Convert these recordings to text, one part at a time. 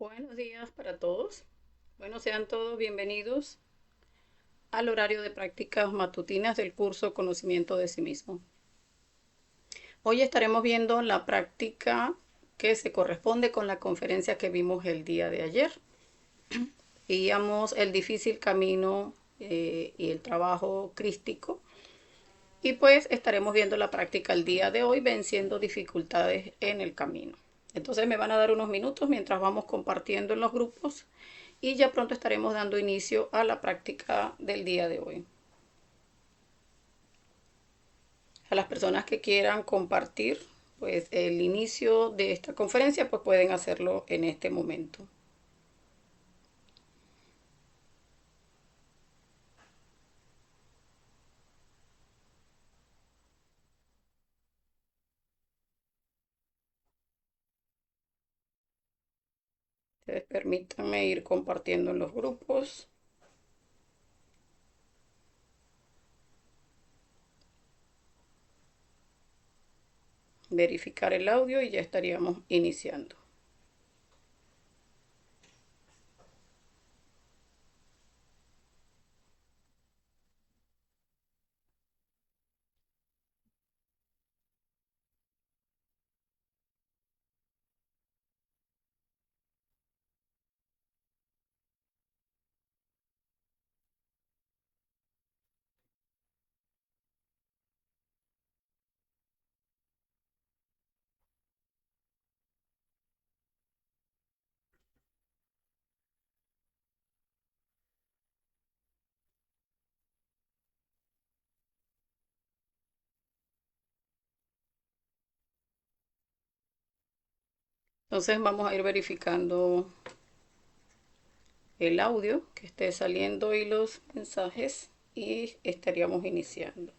Buenos días para todos. Bueno, sean todos bienvenidos al horario de prácticas matutinas del curso Conocimiento de sí mismo. Hoy estaremos viendo la práctica que se corresponde con la conferencia que vimos el día de ayer. Veíamos el difícil camino y el trabajo crístico. Y pues estaremos viendo la práctica el día de hoy, venciendo dificultades en el camino. Entonces me van a dar unos minutos mientras vamos compartiendo en los grupos y ya pronto estaremos dando inicio a la práctica del día de hoy. A las personas que quieran compartir pues el inicio de esta conferencia pues pueden hacerlo en este momento. Ustedes permítanme ir compartiendo en los grupos. Verificar el audio y ya estaríamos iniciando. Entonces vamos a ir verificando el audio que esté saliendo y los mensajes y estaríamos iniciando.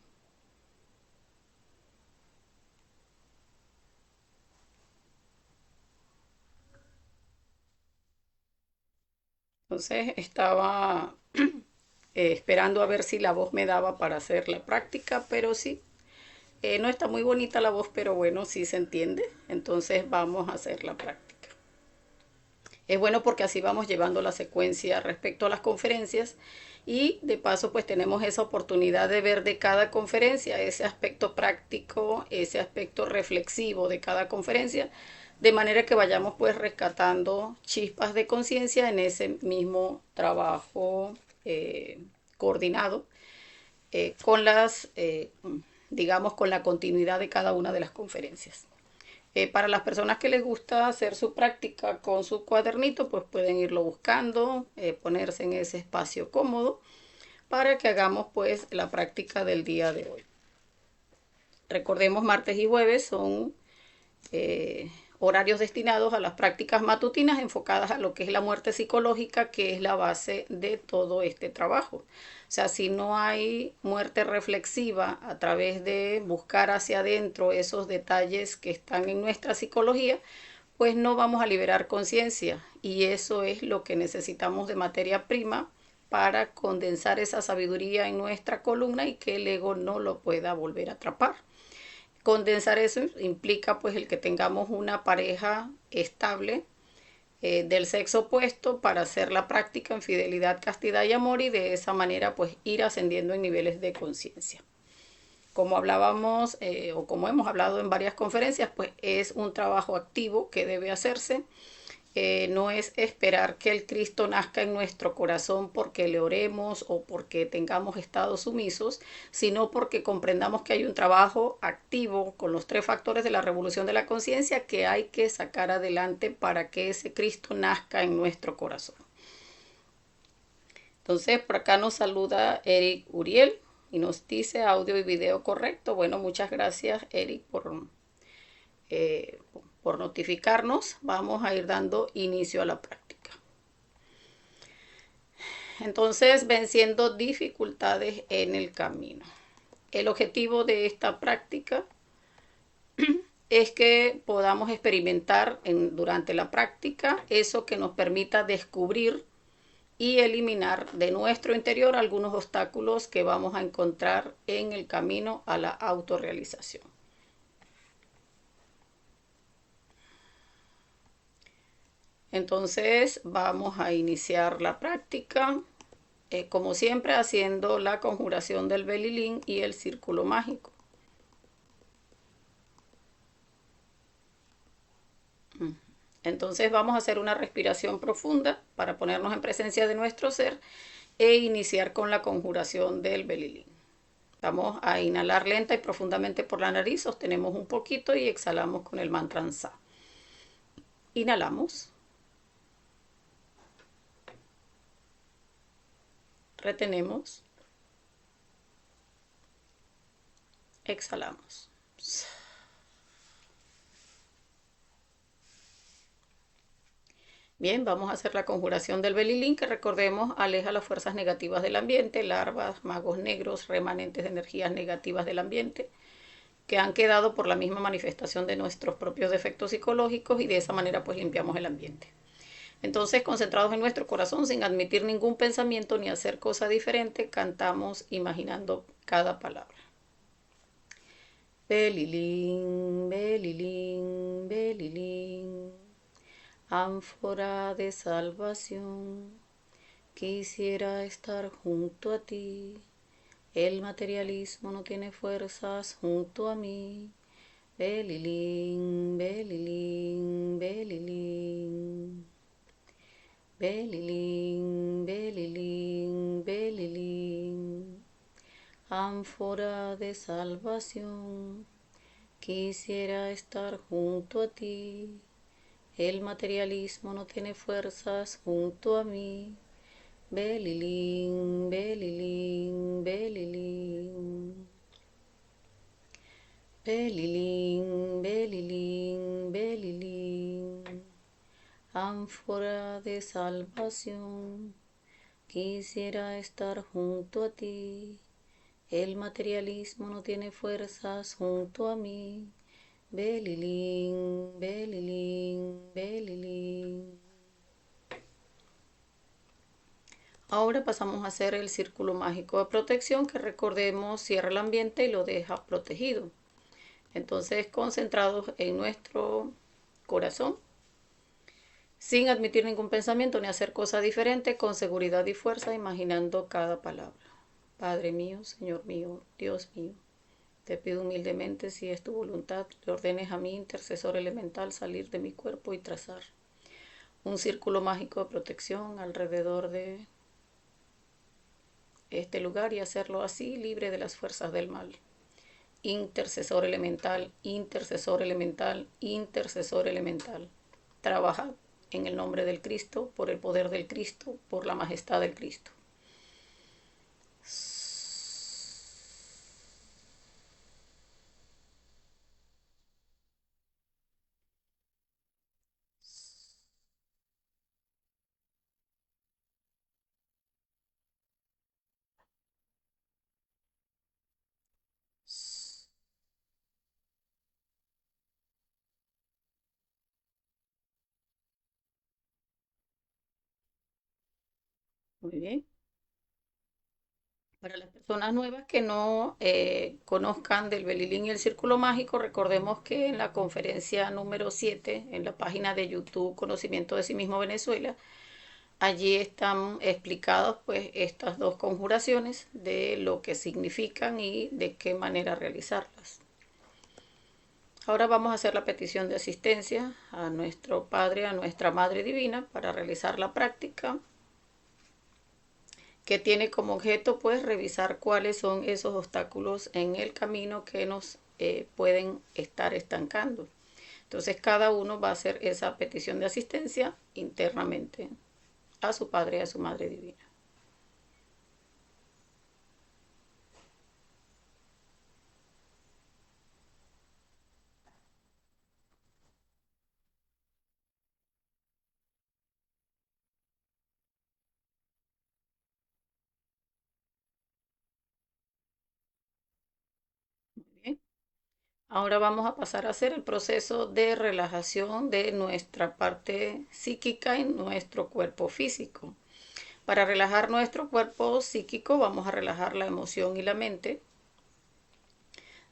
Entonces estaba esperando a ver si la voz me daba para hacer la práctica, pero sí, no está muy bonita la voz, pero bueno, sí se entiende. Entonces vamos a hacer la práctica. Es bueno porque así vamos llevando la secuencia respecto a las conferencias y de paso pues tenemos esa oportunidad de ver de cada conferencia ese aspecto práctico, ese aspecto reflexivo de cada conferencia, de manera que vayamos pues rescatando chispas de conciencia en ese mismo trabajo coordinado con digamos, con la continuidad de cada una de las conferencias. Para las personas que les gusta hacer su práctica con su cuadernito, pues pueden irlo buscando, ponerse en ese espacio cómodo para que hagamos pues la práctica del día de hoy. Recordemos, martes y jueves son horarios destinados a las prácticas matutinas enfocadas a lo que es la muerte psicológica, que es la base de todo este trabajo. O sea, si no hay muerte reflexiva a través de buscar hacia adentro esos detalles que están en nuestra psicología, pues no vamos a liberar conciencia. Y eso es lo que necesitamos de materia prima para condensar esa sabiduría en nuestra columna y que el ego no lo pueda volver a atrapar. Condensar eso implica pues el que tengamos una pareja estable del sexo opuesto para hacer la práctica en fidelidad, castidad y amor y de esa manera pues ir ascendiendo en niveles de conciencia. Como hablábamos o como hemos hablado en varias conferencias, pues es un trabajo activo que debe hacerse. No es esperar que el Cristo nazca en nuestro corazón porque le oremos o porque tengamos estados sumisos, sino porque comprendamos que hay un trabajo activo con los tres factores de la revolución de la conciencia que hay que sacar adelante para que ese Cristo nazca en nuestro corazón. Entonces, por acá nos saluda Eric Uriel y nos dice audio y video correcto. Bueno, muchas gracias, Eric, eh, por notificarnos. Vamos a ir dando inicio a la práctica. Entonces, venciendo dificultades en el camino. El objetivo de esta práctica es que podamos experimentar durante la práctica eso que nos permita descubrir y eliminar de nuestro interior algunos obstáculos que vamos a encontrar en el camino a la autorrealización. Entonces vamos a iniciar la práctica, como siempre, haciendo la conjuración del Belilín y el círculo mágico. Entonces vamos a hacer una respiración profunda para ponernos en presencia de nuestro ser e iniciar con la conjuración del Belilín. Vamos a inhalar lenta y profundamente por la nariz, sostenemos un poquito y exhalamos con el mantra Sa. Inhalamos. Retenemos. Exhalamos. Bien, vamos a hacer la conjuración del Belilín, que recordemos aleja las fuerzas negativas del ambiente, larvas, magos negros, remanentes de energías negativas del ambiente, que han quedado por la misma manifestación de nuestros propios defectos psicológicos, y de esa manera pues limpiamos el ambiente. Entonces, concentrados en nuestro corazón, sin admitir ningún pensamiento ni hacer cosa diferente, cantamos imaginando cada palabra. Belilín, Belilín, Belilín, ánfora de salvación, quisiera estar junto a ti. El materialismo no tiene fuerzas junto a mí. Belilín, Belilín, Belilín. Belilín, Belilín, Belilín, ánfora de salvación, quisiera estar junto a ti. El materialismo no tiene fuerzas junto a mí. Belilín, Belilín, Belilín. Belilín, Belilín, Belilín, ánfora de salvación, quisiera estar junto a ti. El materialismo no tiene fuerzas junto a mí. Belilín, Belilín, Belilín. Ahora pasamos a hacer el círculo mágico de protección, que recordemos cierra el ambiente y lo deja protegido. Entonces, concentrados en nuestro corazón, sin admitir ningún pensamiento ni hacer cosa diferente, con seguridad y fuerza, imaginando cada palabra. Padre mío, Señor mío, Dios mío, te pido humildemente, si es tu voluntad, le ordenes a mi intercesor elemental salir de mi cuerpo y trazar un círculo mágico de protección alrededor de este lugar, y hacerlo así, libre de las fuerzas del mal. Intercesor elemental, intercesor elemental, intercesor elemental. Trabaja en el nombre del Cristo, por el poder del Cristo, por la majestad del Cristo. Muy bien. Para las personas nuevas que no conozcan del Belilín y el Círculo Mágico, recordemos que en la conferencia número 7, en la página de YouTube Conocimiento de sí mismo Venezuela, allí están explicadas pues estas dos conjuraciones, de lo que significan y de qué manera realizarlas. Ahora vamos a hacer la petición de asistencia a nuestro Padre, a nuestra Madre Divina, para realizar la práctica, que tiene como objeto pues revisar cuáles son esos obstáculos en el camino que nos pueden estar estancando. Entonces cada uno va a hacer esa petición de asistencia internamente a su Padre y a su Madre Divina. Muy bien. Ahora vamos a pasar a hacer el proceso de relajación de nuestra parte psíquica y nuestro cuerpo físico. Para relajar nuestro cuerpo psíquico vamos a relajar la emoción y la mente,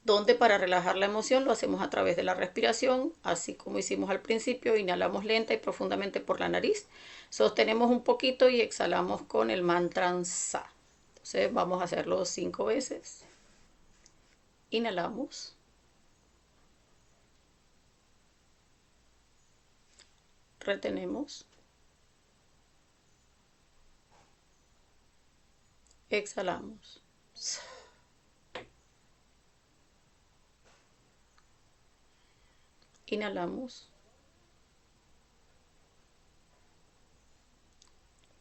donde para relajar la emoción lo hacemos a través de la respiración, así como hicimos al principio. Inhalamos lenta y profundamente por la nariz, sostenemos un poquito y exhalamos con el mantra Sa. Entonces vamos a hacerlo 5 veces. Inhalamos, retenemos, exhalamos. Inhalamos,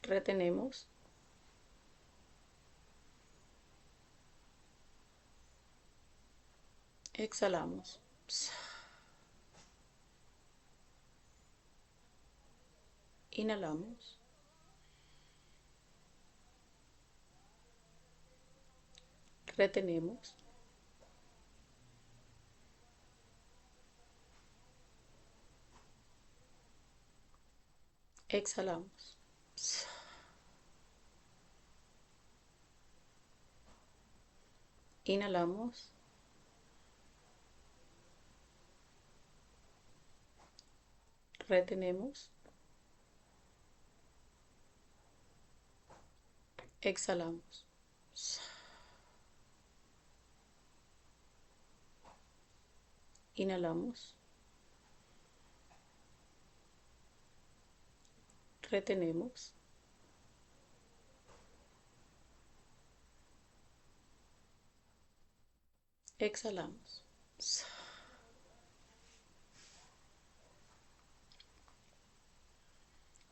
retenemos, exhalamos. Inhalamos, retenemos, exhalamos. Inhalamos, retenemos, exhalamos. Inhalamos, retenemos, exhalamos.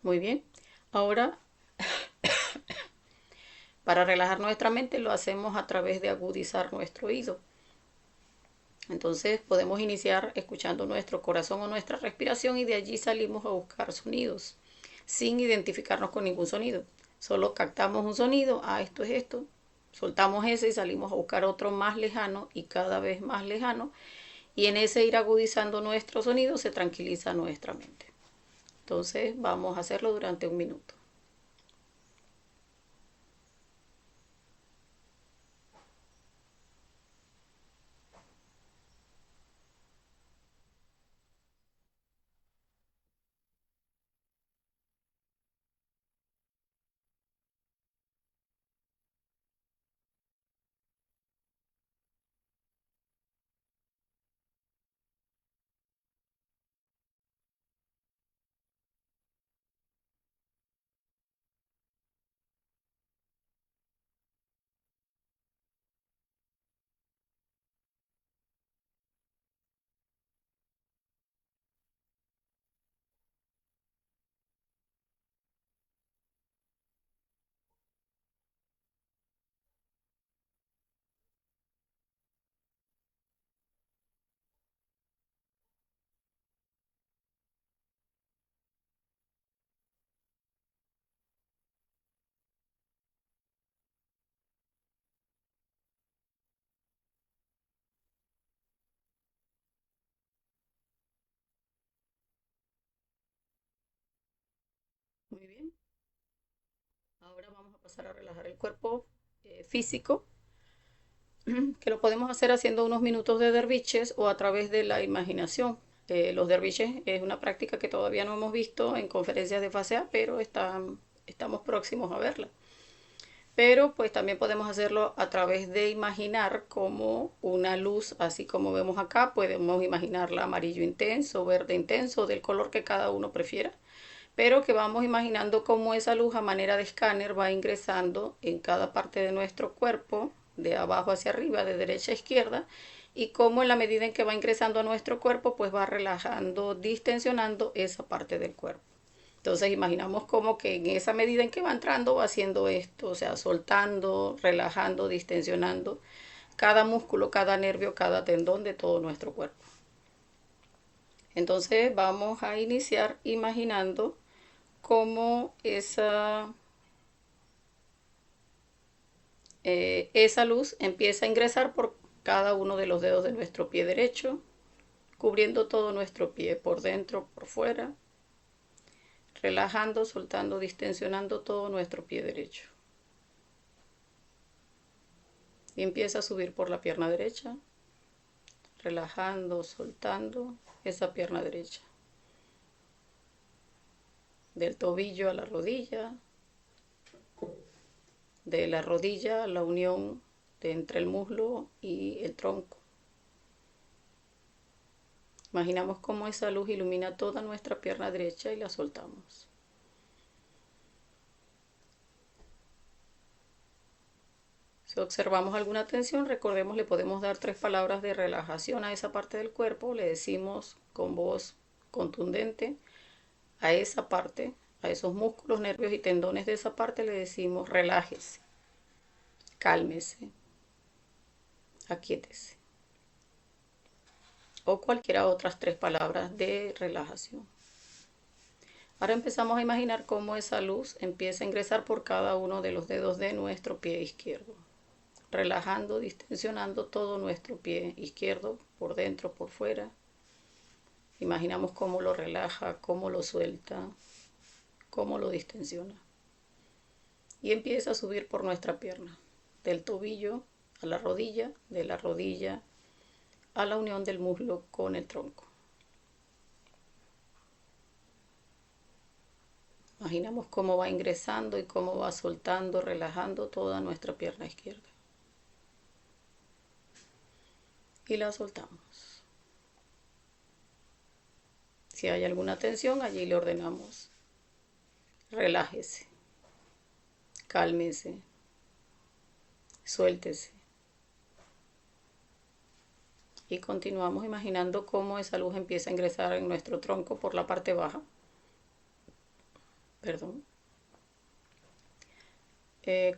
Muy bien. Ahora, para relajar nuestra mente, lo hacemos a través de agudizar nuestro oído. Entonces podemos iniciar escuchando nuestro corazón o nuestra respiración y de allí salimos a buscar sonidos sin identificarnos con ningún sonido. Solo captamos un sonido, esto es esto, soltamos ese y salimos a buscar otro más lejano y cada vez más lejano. Y en ese ir agudizando nuestro sonido se tranquiliza nuestra mente. Entonces vamos a hacerlo durante 1 minuto. Muy bien. Ahora vamos a pasar a relajar el cuerpo físico, que lo podemos hacer haciendo unos minutos de derviches o a través de la imaginación. Los derviches es una práctica que todavía no hemos visto en conferencias de fase A, pero estamos próximos a verla. Pero pues también podemos hacerlo a través de imaginar como una luz, así como vemos acá, podemos imaginarla amarillo intenso, verde intenso, del color que cada uno prefiera, pero que vamos imaginando cómo esa luz a manera de escáner va ingresando en cada parte de nuestro cuerpo, de abajo hacia arriba, de derecha a izquierda, y cómo en la medida en que va ingresando a nuestro cuerpo, pues va relajando, distensionando esa parte del cuerpo. Entonces imaginamos como que en esa medida en que va entrando va haciendo esto, o sea, soltando, relajando, distensionando cada músculo, cada nervio, cada tendón de todo nuestro cuerpo. Entonces vamos a iniciar imaginando cómo esa luz empieza a ingresar por cada uno de los dedos de nuestro pie derecho, cubriendo todo nuestro pie por dentro, por fuera, relajando, soltando, distensionando todo nuestro pie derecho. Y empieza a subir por la pierna derecha, relajando, soltando esa pierna derecha. Del tobillo a la rodilla, de la rodilla a la unión de entre el muslo y el tronco. Imaginamos cómo esa luz ilumina toda nuestra pierna derecha y la soltamos. Si observamos alguna tensión, recordemos, le podemos dar 3 palabras de relajación a esa parte del cuerpo. Le decimos con voz contundente a esa parte, a esos músculos, nervios y tendones de esa parte, le decimos relájese, cálmese, aquíétese. O cualquiera otras 3 palabras de relajación. Ahora empezamos a imaginar cómo esa luz empieza a ingresar por cada uno de los dedos de nuestro pie izquierdo, relajando, distensionando todo nuestro pie izquierdo, por dentro, por fuera. Imaginamos cómo lo relaja, cómo lo suelta, cómo lo distensiona. Y empieza a subir por nuestra pierna, del tobillo a la rodilla, de la rodilla a la unión del muslo con el tronco. Imaginamos cómo va ingresando y cómo va soltando, relajando toda nuestra pierna izquierda. Y la soltamos. Si hay alguna tensión, allí le ordenamos: relájese, cálmese, suéltese. Y continuamos imaginando cómo esa luz empieza a ingresar en nuestro tronco por la parte baja.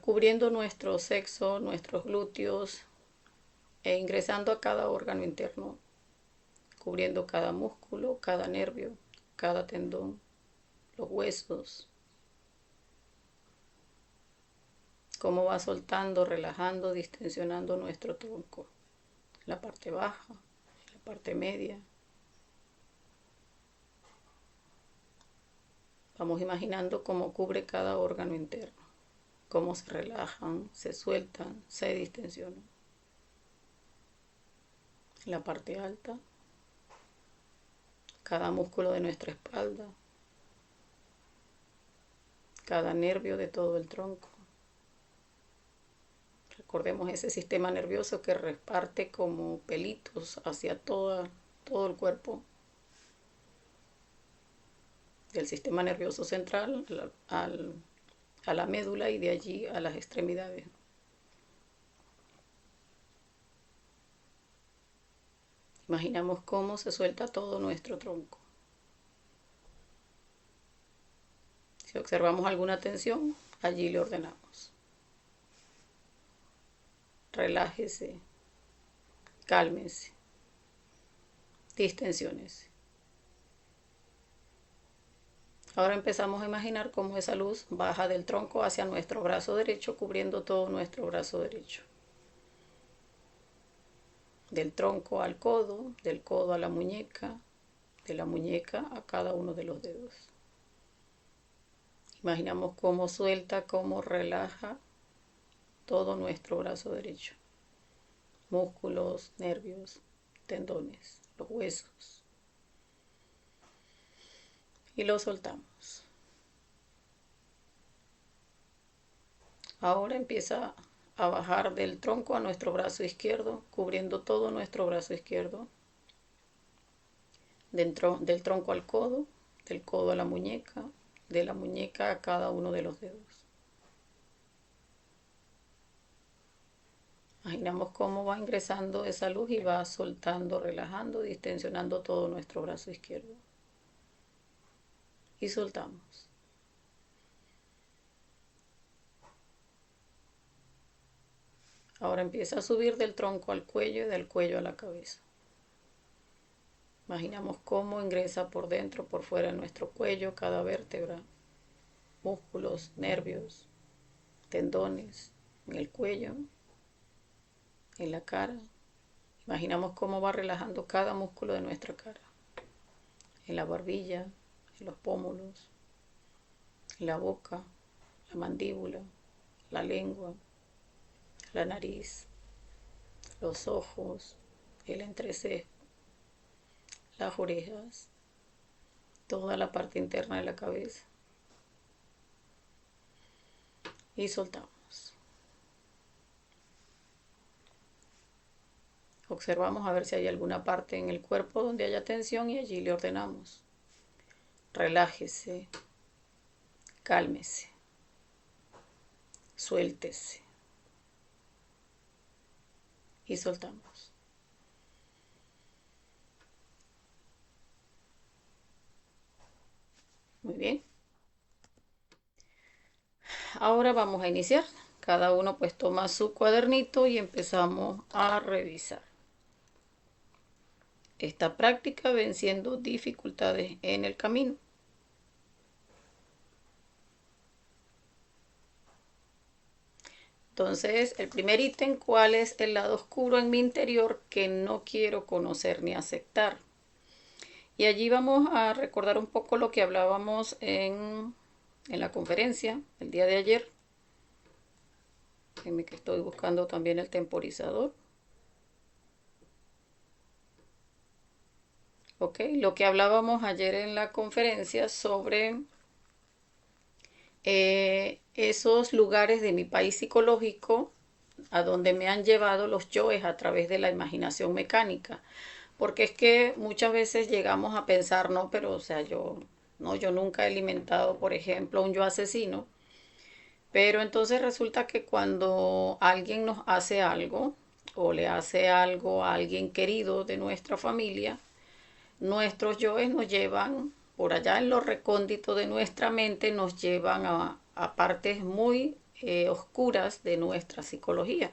Cubriendo nuestro sexo, nuestros glúteos, e ingresando a cada órgano interno, cubriendo cada músculo, cada nervio, cada tendón, los huesos. Cómo va soltando, relajando, distensionando nuestro tronco, la parte baja, la parte media. Vamos imaginando cómo cubre cada órgano interno, cómo se relajan, se sueltan, se distensionan. La parte alta, cada músculo de nuestra espalda, cada nervio de todo el tronco. Recordemos ese sistema nervioso que reparte como pelitos hacia todo el cuerpo. Del sistema nervioso central a la médula y de allí a las extremidades. Imaginamos cómo se suelta todo nuestro tronco. Si observamos alguna tensión, allí le ordenamos: relájese, cálmese, distensiónese. Ahora empezamos a imaginar cómo esa luz baja del tronco hacia nuestro brazo derecho, cubriendo todo nuestro brazo derecho. Del tronco al codo, del codo a la muñeca, de la muñeca a cada uno de los dedos. Imaginamos cómo suelta, cómo relaja todo nuestro brazo derecho. Músculos, nervios, tendones, los huesos. Y lo soltamos. Ahora empieza a bajar del tronco a nuestro brazo izquierdo, cubriendo todo nuestro brazo izquierdo. Del tronco al codo, del codo a la muñeca, de la muñeca a cada uno de los dedos. Imaginamos cómo va ingresando esa luz y va soltando, relajando, distensionando todo nuestro brazo izquierdo. Y soltamos. Ahora empieza a subir del tronco al cuello y del cuello a la cabeza. Imaginamos cómo ingresa por dentro, por fuera de nuestro cuello, cada vértebra, músculos, nervios, tendones, en el cuello, en la cara. Imaginamos cómo va relajando cada músculo de nuestra cara, en la barbilla, en los pómulos, en la boca, la mandíbula, la lengua, la nariz, los ojos, el entrecejo, las orejas, toda la parte interna de la cabeza y soltamos. Observamos a ver si hay alguna parte en el cuerpo donde haya tensión y allí le ordenamos. Relájese, cálmese, suéltese y soltamos. Muy bien. Ahora vamos a iniciar. Cada uno pues toma su cuadernito y empezamos a revisar esta práctica venciendo dificultades en el camino. Entonces, el primer ítem, ¿cuál es el lado oscuro en mi interior que no quiero conocer ni aceptar? Y allí vamos a recordar un poco lo que hablábamos en la conferencia el día de ayer. Déjenme que estoy buscando también el temporizador. Ok, lo que hablábamos ayer en la conferencia sobre esos lugares de mi país psicológico a donde me han llevado los yoes a través de la imaginación mecánica. Porque es que muchas veces llegamos a pensar, no, pero o sea, yo nunca he alimentado, por ejemplo, un yo asesino. Pero entonces resulta que cuando alguien nos hace algo o le hace algo a alguien querido de nuestra familia, nuestros yoes nos llevan por allá en lo recóndito de nuestra mente, nos llevan a partes muy oscuras de nuestra psicología.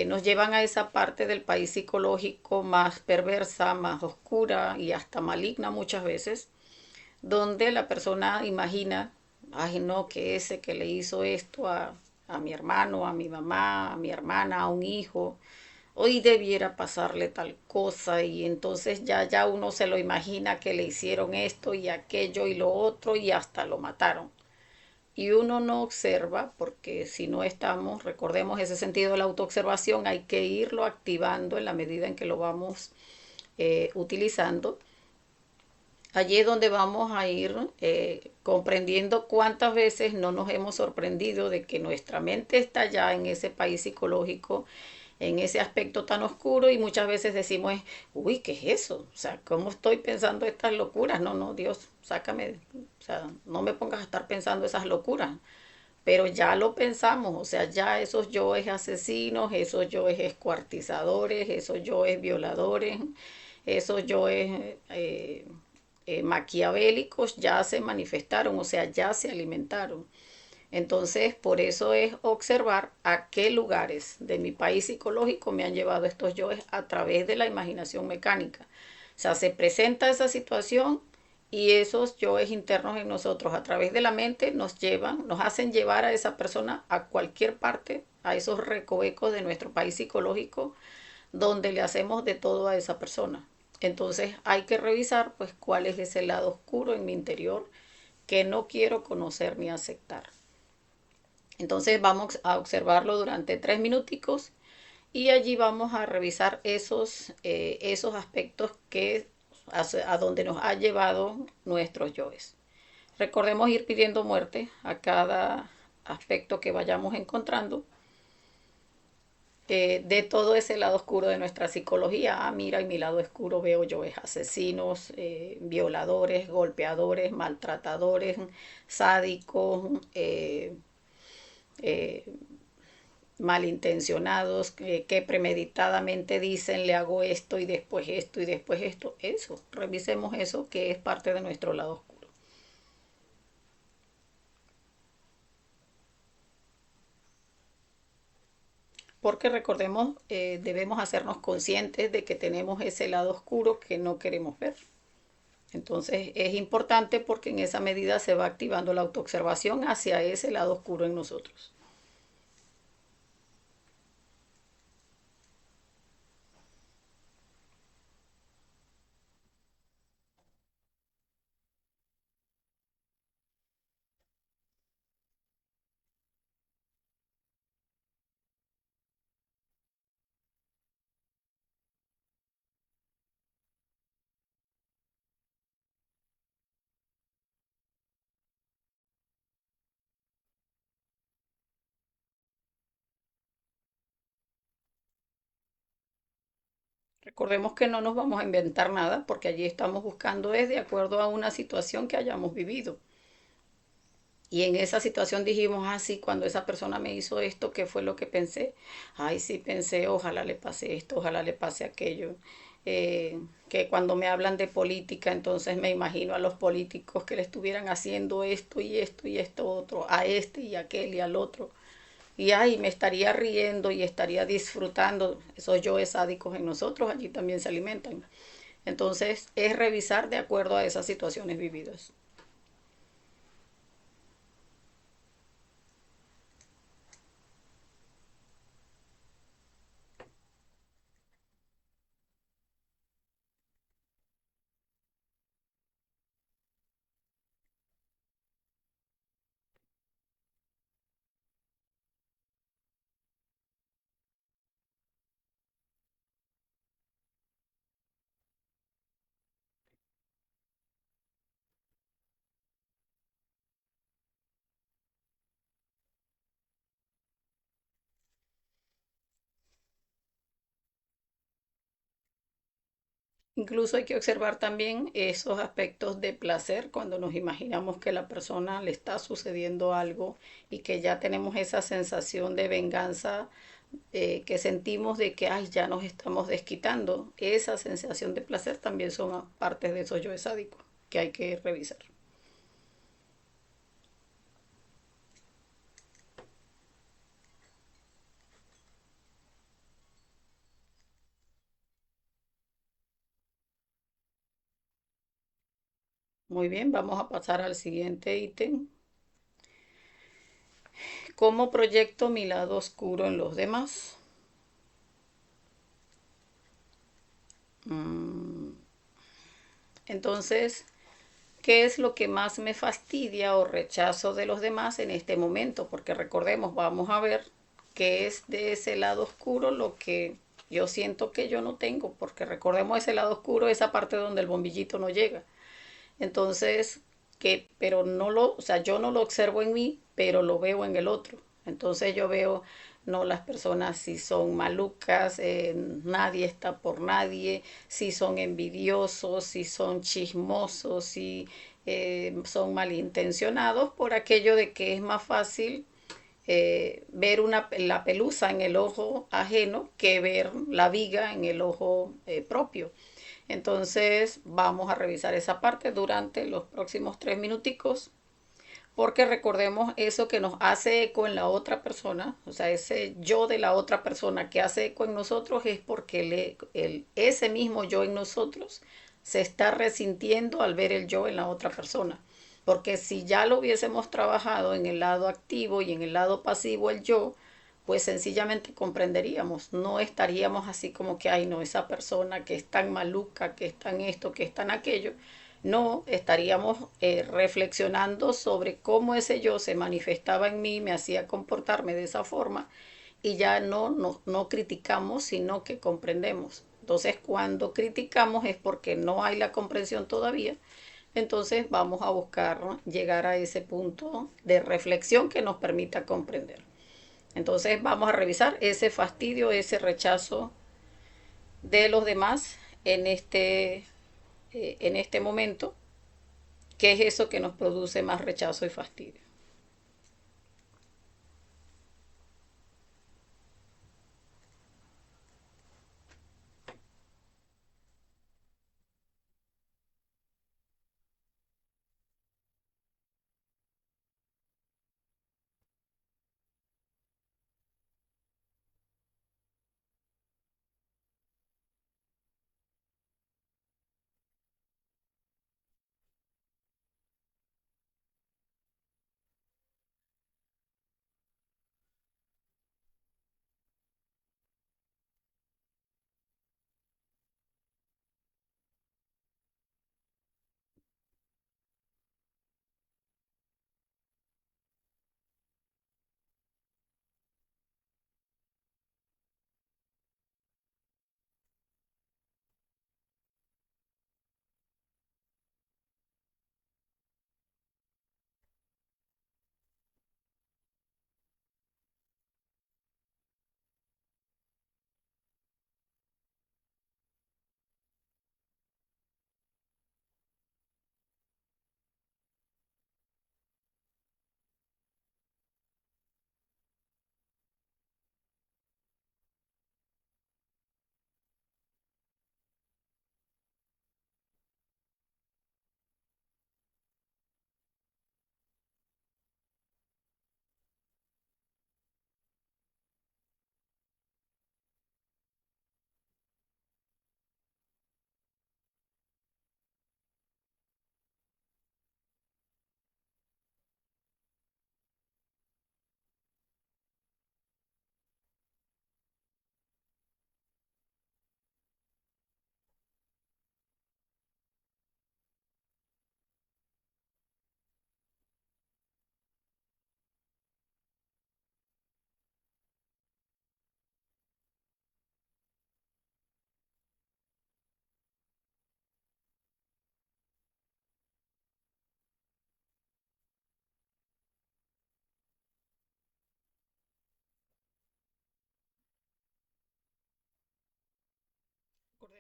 Nos llevan a esa parte del país psicológico más perversa, más oscura y hasta maligna muchas veces, donde la persona imagina, ay no, que ese que le hizo esto a mi hermano, a mi mamá, a mi hermana, a un hijo, hoy debiera pasarle tal cosa y entonces ya uno se lo imagina que le hicieron esto y aquello y lo otro y hasta lo mataron. Y uno no observa porque si no estamos, recordemos ese sentido de la autoobservación, hay que irlo activando en la medida en que lo vamos utilizando. Allí es donde vamos a ir comprendiendo cuántas veces no nos hemos sorprendido de que nuestra mente está ya en ese país psicológico, en ese aspecto tan oscuro y muchas veces decimos, uy, ¿qué es eso? O sea, ¿cómo estoy pensando estas locuras? No, no, Dios, sácame, o sea, no me pongas a estar pensando esas locuras. Pero ya lo pensamos, o sea, ya esos yoes asesinos, esos yoes escuartizadores, esos yoes violadores, esos yoes maquiavélicos ya se manifestaron, o sea, ya se alimentaron. Entonces, por eso es observar a qué lugares de mi país psicológico me han llevado estos yoes a través de la imaginación mecánica. O sea, se presenta esa situación y esos yoes internos en nosotros a través de la mente nos llevan, nos hacen llevar a esa persona a cualquier parte, a esos recovecos de nuestro país psicológico donde le hacemos de todo a esa persona. Entonces hay que revisar pues cuál es ese lado oscuro en mi interior que no quiero conocer ni aceptar. Entonces vamos a observarlo durante 3 minuticos y allí vamos a revisar esos aspectos que a donde nos ha llevado nuestros yoes. Recordemos ir pidiendo muerte a cada aspecto que vayamos encontrando de todo ese lado oscuro de nuestra psicología. Ah, mira, en mi lado oscuro veo yoes asesinos, violadores, golpeadores, maltratadores, sádicos, eh, malintencionados, que premeditadamente dicen le hago esto y después esto y después esto. Eso, revisemos eso que es parte de nuestro lado oscuro. Porque recordemos, debemos hacernos conscientes de que tenemos ese lado oscuro que no queremos ver. Entonces es importante porque en esa medida se va activando la autoobservación hacia ese lado oscuro en nosotros. Recordemos que no nos vamos a inventar nada porque allí estamos buscando es de acuerdo a una situación que hayamos vivido. Y en esa situación dijimos, ah, sí, cuando esa persona me hizo esto, ¿qué fue lo que pensé? Ay, sí, pensé, ojalá le pase esto, ojalá le pase aquello. Que cuando me hablan de política, entonces me imagino a los políticos que le estuvieran haciendo esto y esto y esto otro, a este y a aquel y al otro. Y ay, me estaría riendo y estaría disfrutando. Esos yoes sádicos en nosotros allí también se alimentan. Entonces es revisar de acuerdo a esas situaciones vividas. Incluso hay que observar también esos aspectos de placer cuando nos imaginamos que la persona le está sucediendo algo y que ya tenemos esa sensación de venganza que sentimos de que ay, ya nos estamos desquitando. Esa sensación de placer también son partes de esos yo sádicos que hay que revisar. Muy bien, vamos a pasar al siguiente ítem. ¿Cómo proyecto mi lado oscuro en los demás? Mm, Entonces, ¿qué es lo que más me fastidia o rechazo de los demás en este momento? Porque recordemos, vamos a ver qué es de ese lado oscuro lo que yo siento que yo no tengo, porque recordemos ese lado oscuro, esa parte donde el bombillito no llega. Entonces, pero no o sea, yo no lo observo en mí, pero lo veo en el otro. Entonces yo veo, no, las personas si son malucas, nadie está por nadie, si son envidiosos, si son chismosos, si son malintencionados, por aquello de que es más fácil ver la pelusa en el ojo ajeno que ver la viga en el ojo propio. Entonces vamos a revisar esa parte durante los próximos 3 minuticos porque recordemos eso que nos hace eco en la otra persona, o sea, ese yo de la otra persona que hace eco en nosotros es porque ese mismo yo en nosotros se está resintiendo al ver el yo en la otra persona. Porque si ya lo hubiésemos trabajado en el lado activo y en el lado pasivo el yo, pues sencillamente comprenderíamos, no estaríamos así como que, ay no, esa persona que es tan maluca, que es tan esto, que es tan aquello, no, estaríamos reflexionando sobre cómo ese yo se manifestaba en mí, me hacía comportarme de esa forma y ya no criticamos, sino que comprendemos. Entonces, cuando criticamos es porque no hay la comprensión todavía. Entonces, vamos a buscar llegar a ese punto de reflexión que nos permita comprender. Entonces, vamos a revisar ese fastidio, ese rechazo de los demás en este momento. ¿Qué es eso que nos produce más rechazo y fastidio?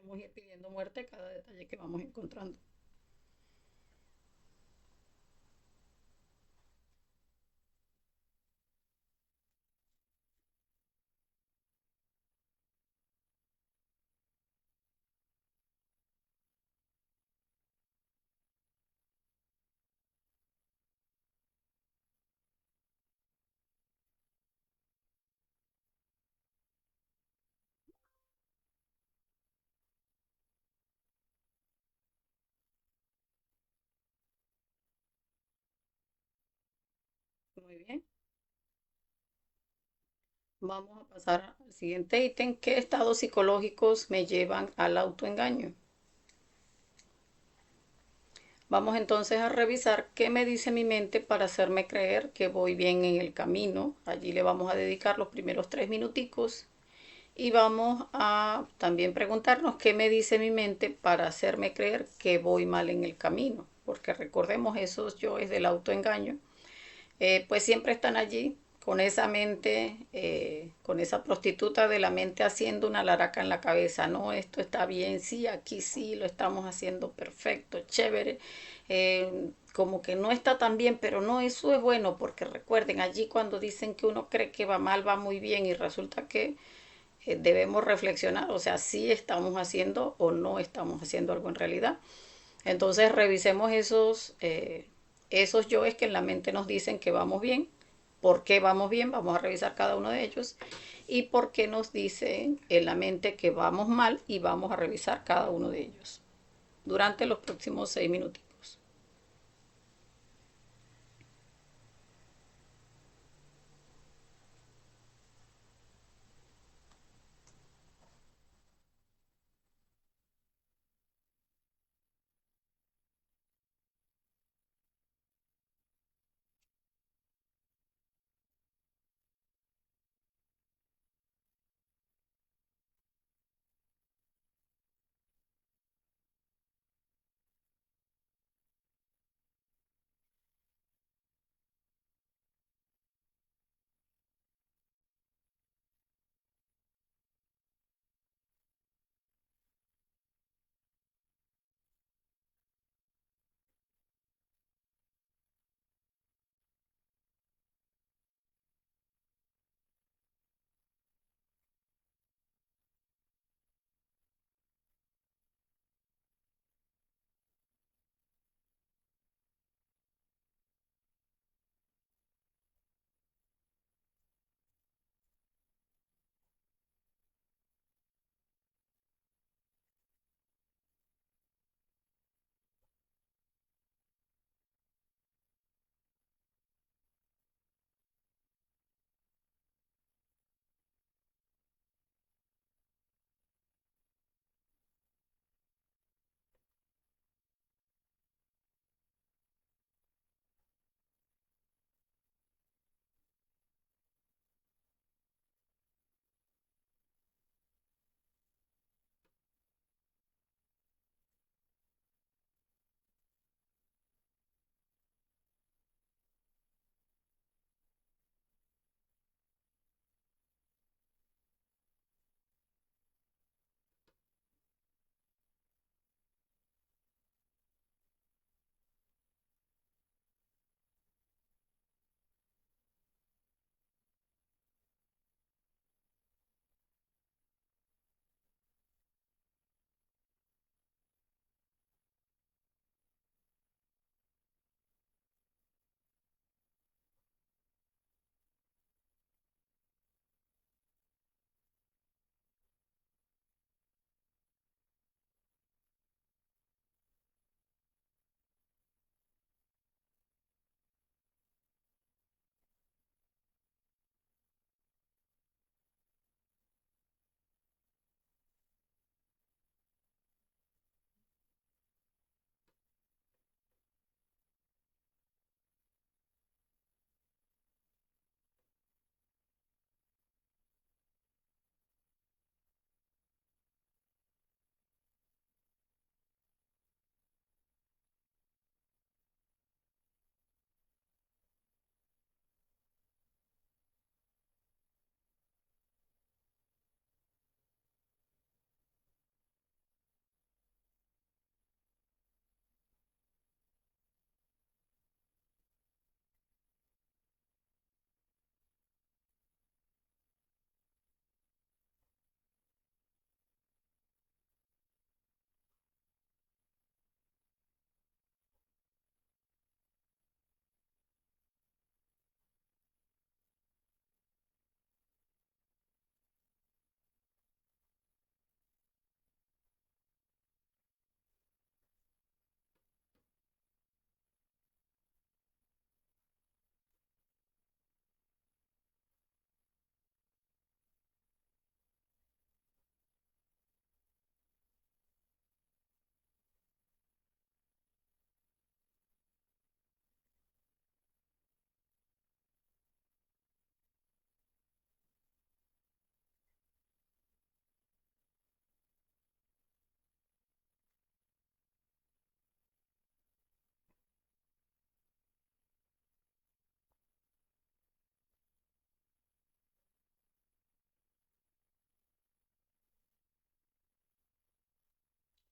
podemos ir pidiendo muerte cada detalle que vamos encontrando. Muy bien. Vamos a pasar al siguiente ítem. ¿Qué estados psicológicos me llevan al autoengaño? Vamos entonces a revisar qué me dice mi mente para hacerme creer que voy bien en el camino. Allí le vamos a dedicar los primeros 3 minuticos y vamos a también preguntarnos qué me dice mi mente para hacerme creer que voy mal en el camino. Porque recordemos, esos yoes del autoengaño pues siempre están allí con esa mente, con esa prostituta de la mente haciendo una laraca en la cabeza. No, esto está bien, sí, aquí sí, lo estamos haciendo perfecto, chévere. Como que no está tan bien, pero no, eso es bueno, porque recuerden, allí cuando dicen que uno cree que va mal, va muy bien y resulta que debemos reflexionar, o sea, si estamos haciendo o no estamos haciendo algo en realidad. Entonces revisemos esos yoes que en la mente nos dicen que vamos bien. ¿Por qué vamos bien? Vamos a revisar cada uno de ellos. Y por qué nos dicen en la mente que vamos mal y vamos a revisar cada uno de ellos durante los próximos 6 minutos.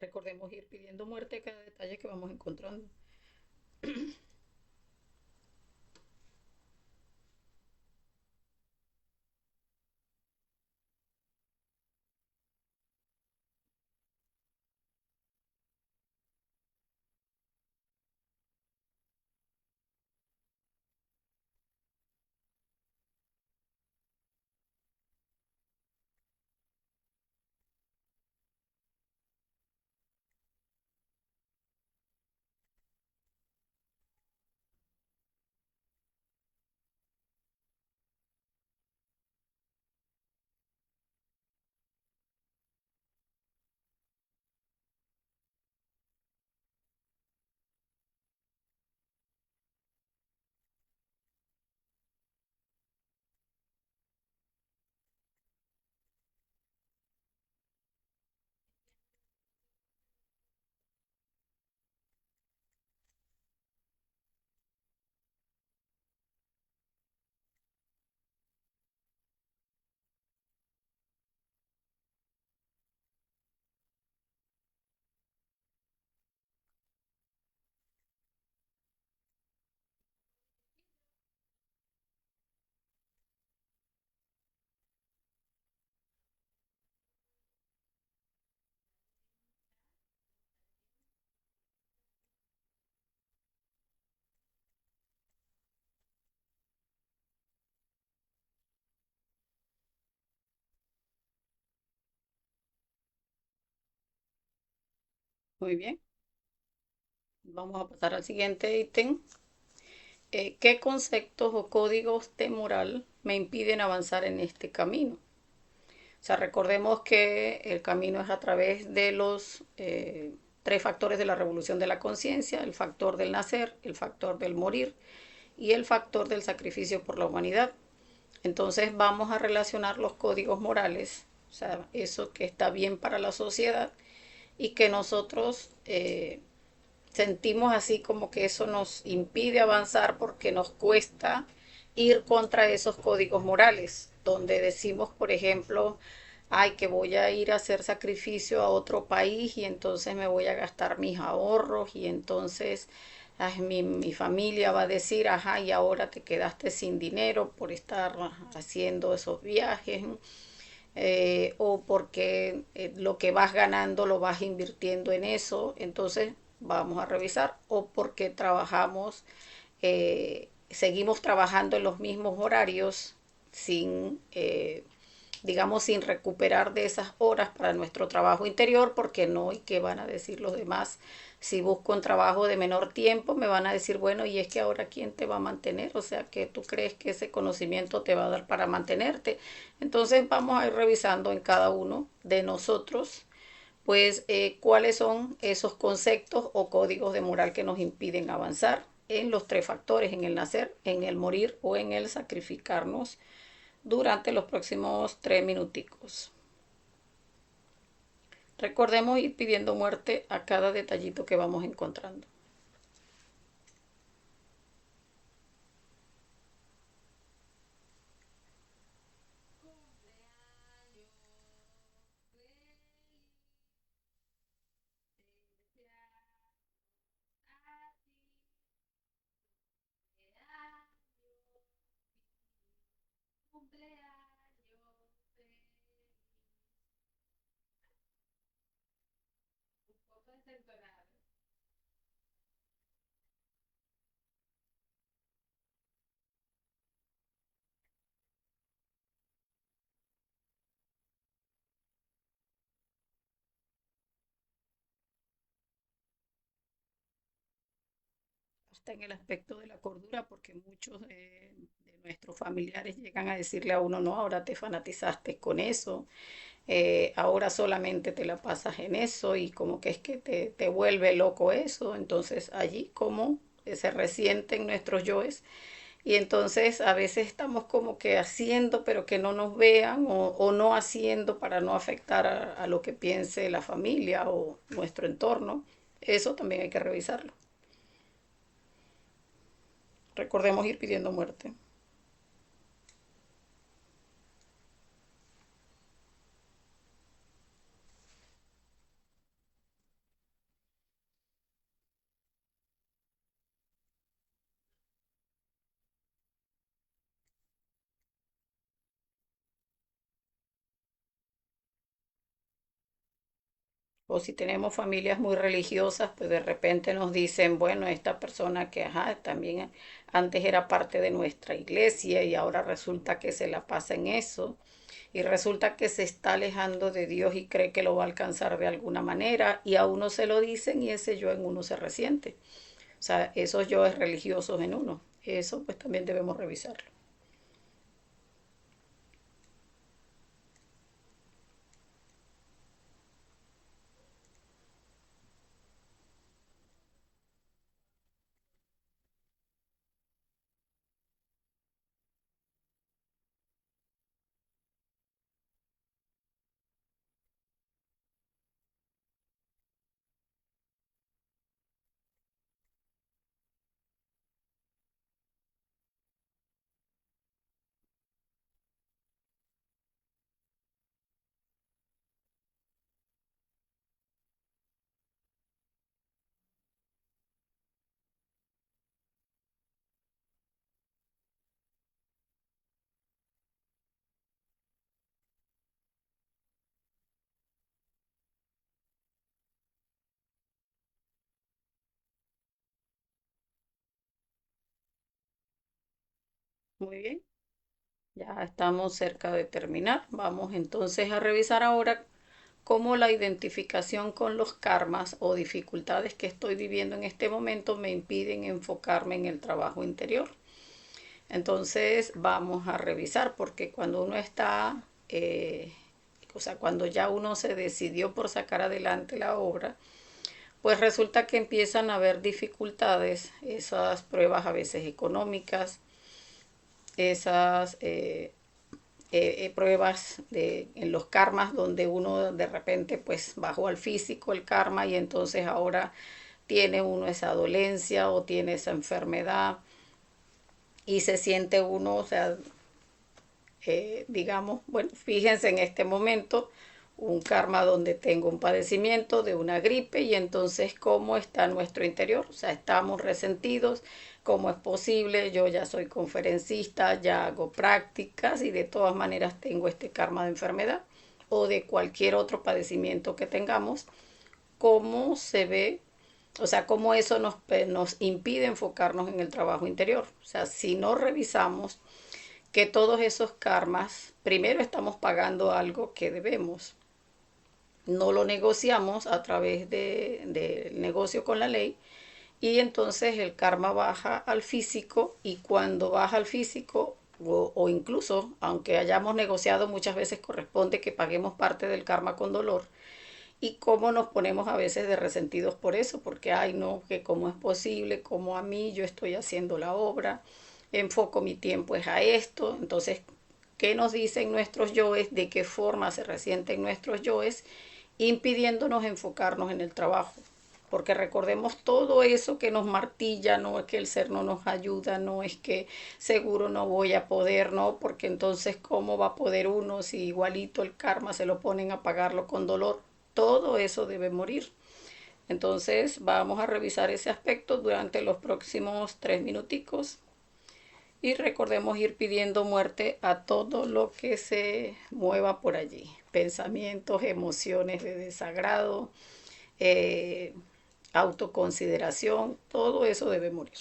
Recordemos ir pidiendo muerte a cada detalle que vamos encontrando. Muy bien, vamos a pasar al siguiente ítem. ¿Qué conceptos o códigos de moral me impiden avanzar en este camino? O sea, recordemos que el camino es a través de los tres factores de la revolución de la conciencia: el factor del nacer, el factor del morir y el factor del sacrificio por la humanidad. Entonces vamos a relacionar los códigos morales, o sea, eso que está bien para la sociedad y que nosotros sentimos así como que eso nos impide avanzar porque nos cuesta ir contra esos códigos morales, donde decimos, por ejemplo, ay, que voy a ir a hacer sacrificio a otro país y entonces me voy a gastar mis ahorros y entonces ay, mi familia va a decir, ajá, y ahora te quedaste sin dinero por estar haciendo esos viajes, o porque lo que vas ganando lo vas invirtiendo en eso, entonces vamos a revisar, o porque trabajamos, seguimos trabajando en los mismos horarios sin, digamos, sin recuperar de esas horas para nuestro trabajo interior, porque no, y qué van a decir los demás. Si busco un trabajo de menor tiempo, me van a decir, bueno, y es que ahora quién te va a mantener, o sea, que tú crees que ese conocimiento te va a dar para mantenerte. Entonces vamos a ir revisando en cada uno de nosotros, pues, cuáles son esos conceptos o códigos de moral que nos impiden avanzar en los tres factores: en el nacer, en el morir o en el sacrificarnos, durante los próximos 3 minuticos. Recordemos ir pidiendo muerte a cada detallito que vamos encontrando. Hasta en el aspecto de la cordura, porque muchos de nuestros familiares llegan a decirle a uno, no, ahora te fanatizaste con eso, ahora solamente te la pasas en eso y como que es que te vuelve loco eso. Entonces allí como se resienten nuestros yoes y entonces a veces estamos como que haciendo pero que no nos vean, o no haciendo para no afectar a lo que piense la familia o nuestro entorno. Eso también hay que revisarlo. Recordemos ir pidiendo muerte. O si tenemos familias muy religiosas, pues de repente nos dicen, bueno, esta persona que, ajá, también antes era parte de nuestra iglesia y ahora resulta que se la pasa en eso y resulta que se está alejando de Dios y cree que lo va a alcanzar de alguna manera y a uno se lo dicen y ese yo en uno se resiente. O sea, esos yoes religiosos en uno. Eso pues también debemos revisarlo. Muy bien, ya estamos cerca de terminar. Vamos entonces a revisar ahora cómo la identificación con los karmas o dificultades que estoy viviendo en este momento me impiden enfocarme en el trabajo interior. Entonces vamos a revisar porque cuando uno está, o sea, cuando ya uno se decidió por sacar adelante la obra, pues resulta que empiezan a haber dificultades, esas pruebas a veces económicas, esas pruebas en los karmas donde uno de repente pues bajó al físico el karma y entonces ahora tiene uno esa dolencia o tiene esa enfermedad y se siente uno, o sea, digamos, bueno, fíjense en este momento un karma donde tengo un padecimiento de una gripe y entonces cómo está nuestro interior, o sea, estamos resentidos, cómo es posible, yo ya soy conferencista, ya hago prácticas y de todas maneras tengo este karma de enfermedad o de cualquier otro padecimiento que tengamos, cómo se ve, o sea, cómo eso nos impide enfocarnos en el trabajo interior, o sea, si no revisamos que todos esos karmas, primero estamos pagando algo que debemos. No lo negociamos a través del negocio con la ley y entonces el karma baja al físico y cuando baja al físico o incluso aunque hayamos negociado muchas veces corresponde que paguemos parte del karma con dolor y cómo nos ponemos a veces de resentidos por eso, porque ay no, que cómo es posible, cómo a mí yo estoy haciendo la obra, enfoco mi tiempo es a esto, entonces, ¿qué nos dicen nuestros yoes? ¿De qué forma se resienten nuestros yoes? Impidiéndonos enfocarnos en el trabajo. Porque recordemos todo eso que nos martilla, no es que el ser no nos ayuda, no es que seguro no voy a poder, no, porque entonces cómo va a poder uno si igualito el karma se lo ponen a pagarlo con dolor. Todo eso debe morir. Entonces vamos a revisar ese aspecto durante los próximos 3 minuticos y recordemos ir pidiendo muerte a todo lo que se mueva por allí. Pensamientos, emociones de desagrado, eh, autoconsideración, todo eso debe morir.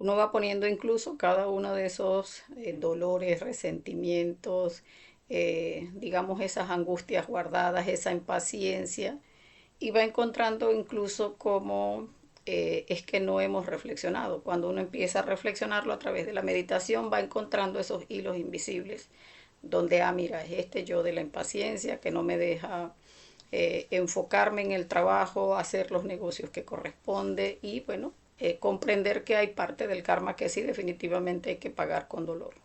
Uno va poniendo incluso cada uno de esos dolores, resentimientos, digamos esas angustias guardadas, esa impaciencia, y va encontrando incluso cómo es que no hemos reflexionado. Cuando uno empieza a reflexionarlo a través de la meditación, va encontrando esos hilos invisibles, donde, mira, es este yo de la impaciencia que no me deja enfocarme en el trabajo, hacer los negocios que corresponde y bueno, comprender que hay parte del karma que sí definitivamente hay que pagar con dolor.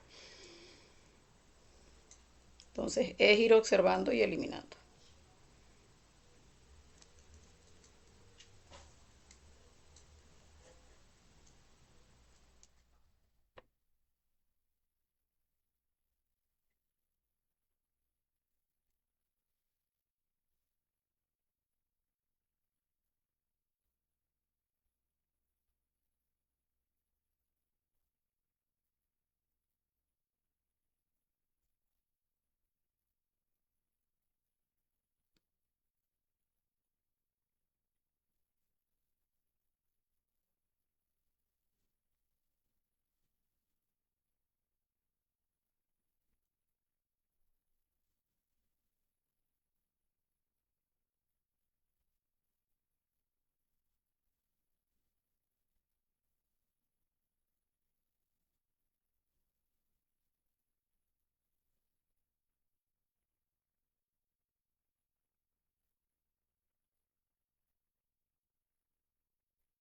Entonces es ir observando y eliminando.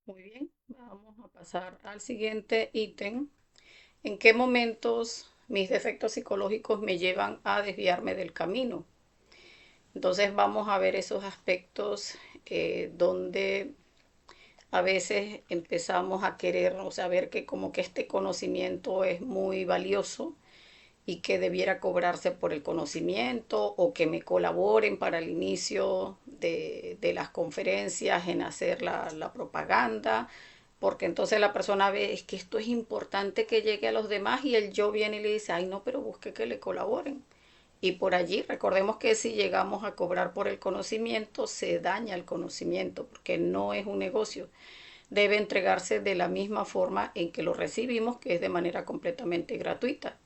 Muy bien, vamos a pasar al siguiente ítem. ¿En qué momentos mis defectos psicológicos me llevan a desviarme del camino? Entonces vamos a ver esos aspectos donde a veces empezamos a querer, o sea, ver que como que este conocimiento es muy valioso y que debiera cobrarse por el conocimiento o que me colaboren para el inicio de las conferencias en hacer la propaganda, porque entonces la persona ve es que esto es importante que llegue a los demás y el yo viene y le dice, ay no, pero busque que le colaboren. Y por allí, recordemos que si llegamos a cobrar por el conocimiento, se daña el conocimiento, porque no es un negocio. Debe entregarse de la misma forma en que lo recibimos, que es de manera completamente gratuita.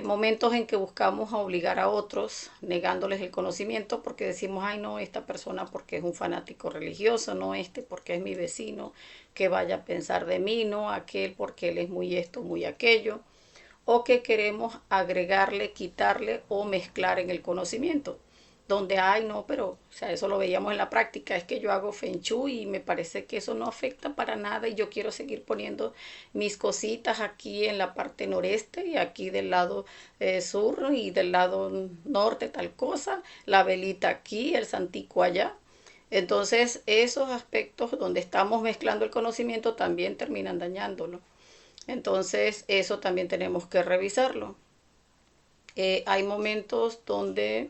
Momentos en que buscamos a obligar a otros, negándoles el conocimiento, porque decimos, ay no, esta persona porque es un fanático religioso, no este porque es mi vecino, que vaya a pensar de mí, no aquel porque él es muy esto, muy aquello o que queremos agregarle, quitarle o mezclar en el conocimiento. Donde, ay, no, pero, o sea, eso lo veíamos en la práctica, es que yo hago Feng Shui y me parece que eso no afecta para nada y yo quiero seguir poniendo mis cositas aquí en la parte noreste y aquí del lado sur y del lado norte tal cosa, la velita aquí, el santico allá. Entonces, esos aspectos donde estamos mezclando el conocimiento también terminan dañándolo. Entonces, eso también tenemos que revisarlo. Hay momentos donde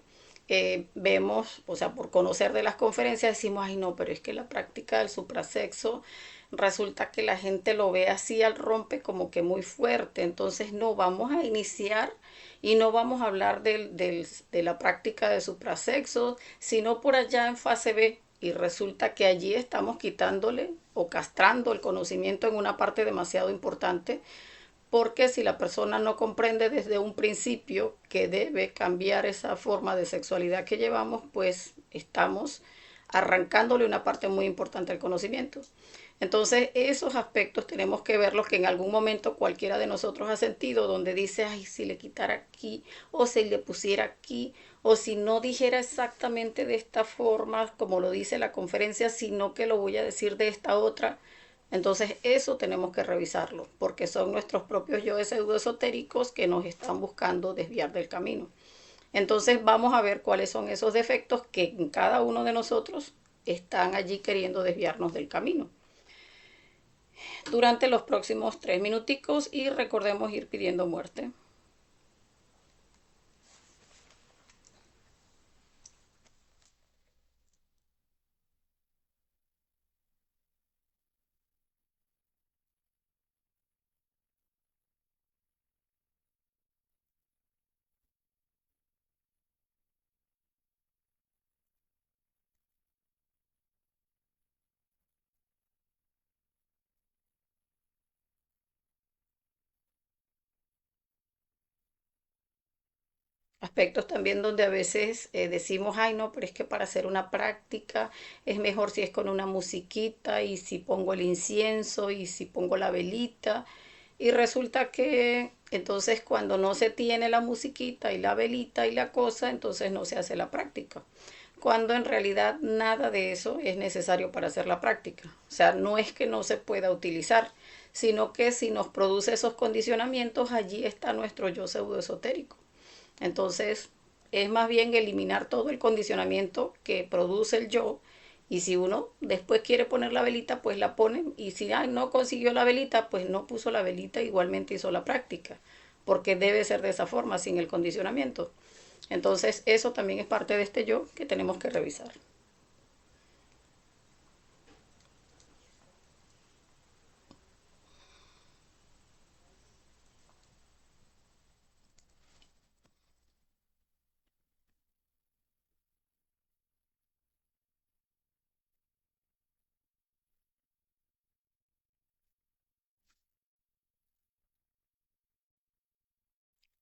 vemos, o sea, por conocer de las conferencias decimos, ay no, pero es que la práctica del suprasexo resulta que la gente lo ve así al rompe como que muy fuerte. Entonces, no, vamos a iniciar y no vamos a hablar de la práctica de suprasexo, sino por allá en fase B. Y resulta que allí estamos quitándole o castrando el conocimiento en una parte demasiado importante porque si la persona no comprende desde un principio que debe cambiar esa forma de sexualidad que llevamos, pues estamos arrancándole una parte muy importante del conocimiento. Entonces, esos aspectos tenemos que verlos que en algún momento cualquiera de nosotros ha sentido, donde dice, ay, si le quitara aquí, o si le pusiera aquí, o si no dijera exactamente de esta forma, como lo dice la conferencia, sino que lo voy a decir de esta otra. Entonces eso tenemos que revisarlo, porque son nuestros propios yoes pseudoesotéricos que nos están buscando desviar del camino. Entonces vamos a ver cuáles son esos defectos que en cada uno de nosotros están allí queriendo desviarnos del camino. Durante los próximos 3 minuticos y recordemos ir pidiendo muerte. aspectos también donde a veces decimos, ay no, pero es que para hacer una práctica es mejor si es con una musiquita y si pongo el incienso y si pongo la velita. Y resulta que entonces cuando no se tiene la musiquita y la velita y la cosa, entonces no se hace la práctica. Cuando en realidad nada de eso es necesario para hacer la práctica. O sea, no es que no se pueda utilizar, sino que si nos produce esos condicionamientos, allí está nuestro yo pseudoesotérico. Entonces, es más bien eliminar todo el condicionamiento que produce el yo. Y si uno después quiere poner la velita, pues la pone. Y si no consiguió la velita, pues no puso la velita, igualmente hizo la práctica. Porque debe ser de esa forma, sin el condicionamiento. Entonces, eso también es parte de este yo que tenemos que revisar.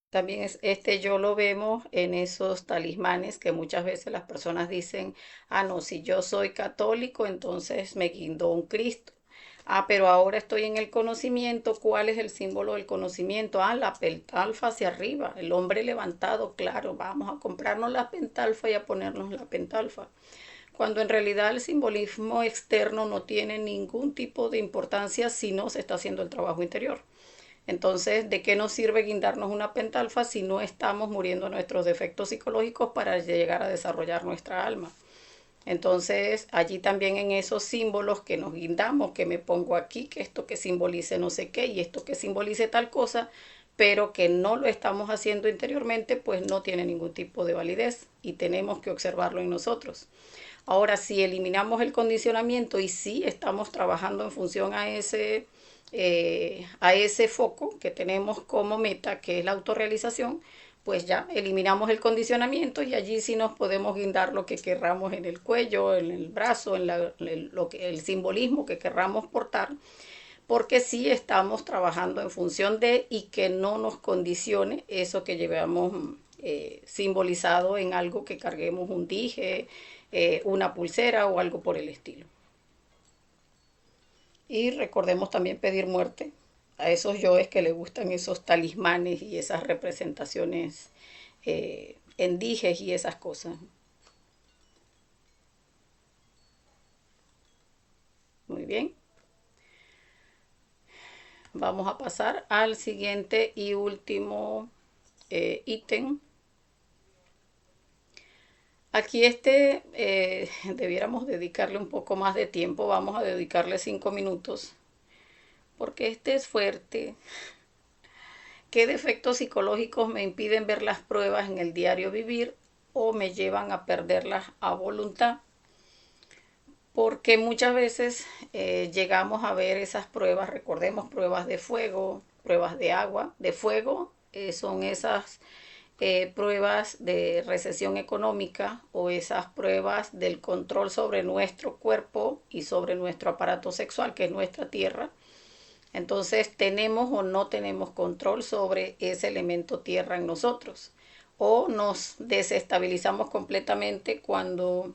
También es, este yo lo vemos en esos talismanes que muchas veces las personas dicen, ah, no, si yo soy católico, entonces me guindó un Cristo. Ah, pero ahora estoy en el conocimiento. ¿Cuál es el símbolo del conocimiento? Ah, la pentalfa hacia arriba, el hombre levantado, claro, vamos a comprarnos la pentalfa y a ponernos la pentalfa. Cuando en realidad el simbolismo externo no tiene ningún tipo de importancia si no se está haciendo el trabajo interior. Entonces, ¿de qué nos sirve guindarnos una pentalfa si no estamos muriendo nuestros defectos psicológicos para llegar a desarrollar nuestra alma? Entonces, allí también en esos símbolos que nos guindamos, que me pongo aquí, que esto que simbolice no sé qué y esto que simbolice tal cosa, pero que no lo estamos haciendo interiormente, pues no tiene ningún tipo de validez y tenemos que observarlo en nosotros. Ahora, si eliminamos el condicionamiento y sí estamos trabajando en función a ese foco que tenemos como meta, que es la autorrealización, pues ya eliminamos el condicionamiento y allí sí nos podemos guindar lo que querramos en el cuello, en el brazo, el simbolismo que querramos portar, porque sí estamos trabajando en función de y que no nos condicione eso que llevamos simbolizado en algo que carguemos un dije, una pulsera o algo por el estilo. Y recordemos también pedir muerte a esos yoes que les gustan esos talismanes y esas representaciones en dijes y esas cosas. Muy bien. Vamos a pasar al siguiente y último ítem. Aquí debiéramos dedicarle un poco más de tiempo, vamos a dedicarle 5 minutos, porque este es fuerte. ¿Qué defectos psicológicos me impiden ver las pruebas en el diario vivir o me llevan a perderlas a voluntad? Porque muchas veces llegamos a ver esas pruebas, recordemos pruebas de fuego, pruebas de agua, de fuego, son esas pruebas de recesión económica o esas pruebas del control sobre nuestro cuerpo y sobre nuestro aparato sexual, que es nuestra tierra. Entonces, ¿tenemos o no tenemos control sobre ese elemento tierra en nosotros? O nos desestabilizamos completamente cuando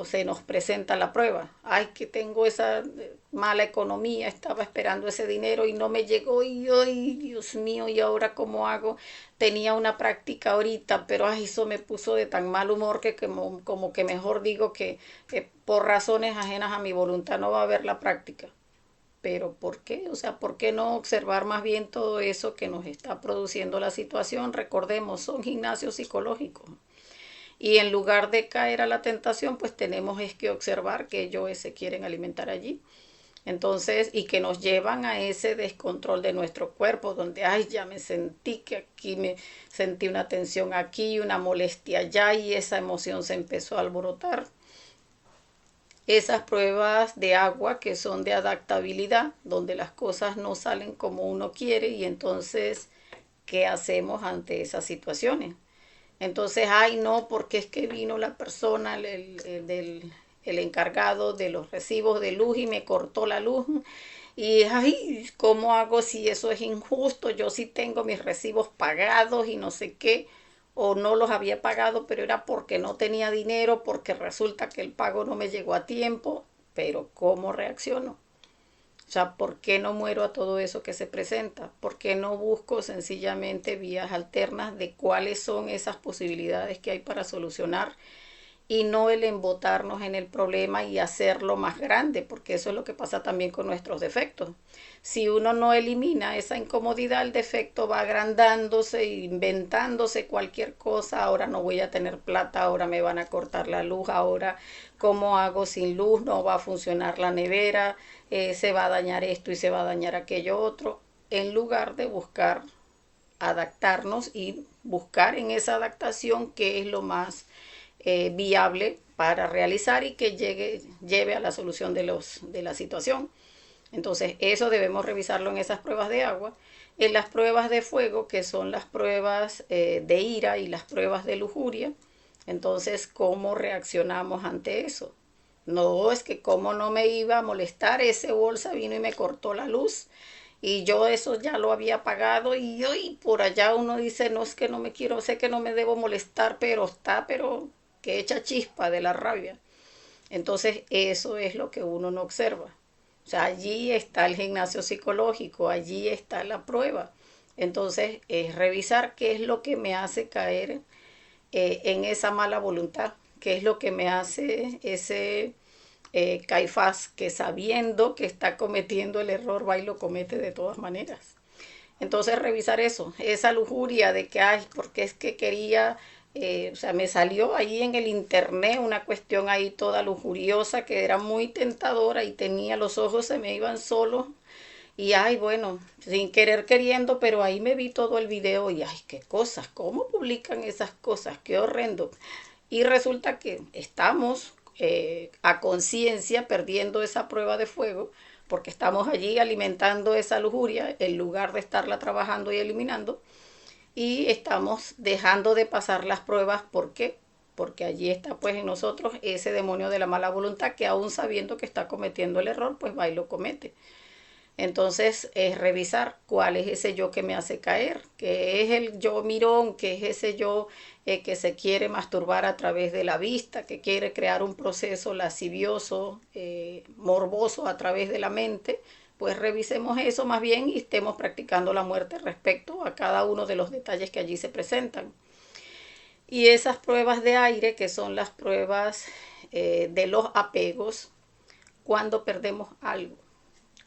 se nos presenta la prueba. Ay, que tengo esa mala economía, estaba esperando ese dinero y no me llegó y ay, Dios mío, ¿y ahora cómo hago? Tenía una práctica ahorita, pero ay, eso me puso de tan mal humor que como que mejor digo que por razones ajenas a mi voluntad no va a haber la práctica. Pero ¿por qué? O sea, ¿por qué no observar más bien todo eso que nos está produciendo la situación? Recordemos, son gimnasios psicológicos. Y en lugar de caer a la tentación, pues tenemos es que observar que ellos se quieren alimentar allí. Entonces, y que nos llevan a ese descontrol de nuestro cuerpo, donde, ay, ya me sentí que aquí me sentí una tensión aquí, una molestia allá, y esa emoción se empezó a alborotar. Esas pruebas de agua que son de adaptabilidad, donde las cosas no salen como uno quiere, y entonces, ¿qué hacemos ante esas situaciones? Entonces, ay, no, porque es que vino la persona el encargado de los recibos de luz y me cortó la luz. Y, ay, ¿cómo hago si eso es injusto? Yo sí tengo mis recibos pagados y no sé qué, o no los había pagado, pero era porque no tenía dinero, porque resulta que el pago no me llegó a tiempo. Pero ¿cómo reacciono? O sea, ¿por qué no muero a todo eso que se presenta? ¿Por qué no busco sencillamente vías alternas de cuáles son esas posibilidades que hay para solucionar y no el embotarnos en el problema y hacerlo más grande? Porque eso es lo que pasa también con nuestros defectos. Si uno no elimina esa incomodidad, el defecto va agrandándose, inventándose cualquier cosa. Ahora no voy a tener plata, ahora me van a cortar la luz, ahora cómo hago sin luz, no va a funcionar la nevera, se va a dañar esto y se va a dañar aquello otro, en lugar de buscar adaptarnos y buscar en esa adaptación qué es lo más viable para realizar y que lleve a la solución de la situación. Entonces, eso debemos revisarlo en esas pruebas de agua. En las pruebas de fuego, que son las pruebas de ira y las pruebas de lujuria, entonces, ¿cómo reaccionamos ante eso? No, es que cómo no me iba a molestar, ese bolsa vino y me cortó la luz y yo eso ya lo había pagado y por allá uno dice, no, es que no me quiero, sé que no me debo molestar, pero está, pero que echa chispa de la rabia. Entonces eso es lo que uno no observa. O sea, allí está el gimnasio psicológico, allí está la prueba. Entonces es revisar qué es lo que me hace caer en esa mala voluntad, qué es lo que me hace ese Caifás que sabiendo que está cometiendo el error va y lo comete de todas maneras. Entonces revisar eso, esa lujuria de que, ay, porque es que quería, o sea, me salió ahí en el internet una cuestión ahí toda lujuriosa que era muy tentadora y tenía los ojos, se me iban solos y ay, bueno, sin querer queriendo, pero ahí me vi todo el video y ay, qué cosas, cómo publican esas cosas, qué horrendo. Y resulta que estamos a conciencia perdiendo esa prueba de fuego porque estamos allí alimentando esa lujuria en lugar de estarla trabajando y eliminando y estamos dejando de pasar las pruebas. ¿Por qué? Porque allí está pues en nosotros ese demonio de la mala voluntad que aún sabiendo que está cometiendo el error pues va y lo comete. Entonces es revisar cuál es ese yo que me hace caer, que es el yo mirón, que es ese yo que se quiere masturbar a través de la vista, que quiere crear un proceso lascivioso, morboso a través de la mente. Pues revisemos eso más bien y estemos practicando la muerte respecto a cada uno de los detalles que allí se presentan. Y esas pruebas de aire, que son las pruebas de los apegos, cuando perdemos algo,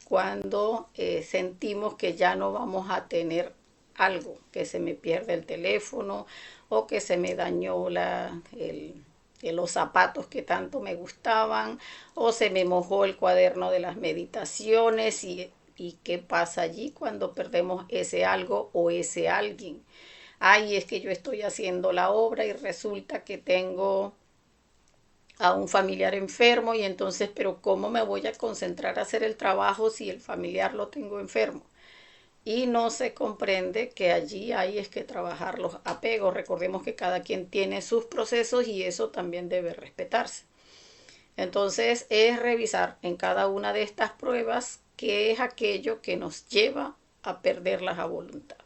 cuando sentimos que ya no vamos a tener algo, que se me pierde el teléfono o que se me dañó los zapatos que tanto me gustaban o se me mojó el cuaderno de las meditaciones y qué pasa allí cuando perdemos ese algo o ese alguien. Ay, es que yo estoy haciendo la obra y resulta que tengo a un familiar enfermo y entonces, pero ¿cómo me voy a concentrar a hacer el trabajo si el familiar lo tengo enfermo? Y no se comprende que allí hay es que trabajar los apegos. Recordemos que cada quien tiene sus procesos y eso también debe respetarse. Entonces es revisar en cada una de estas pruebas qué es aquello que nos lleva a perderlas a voluntad.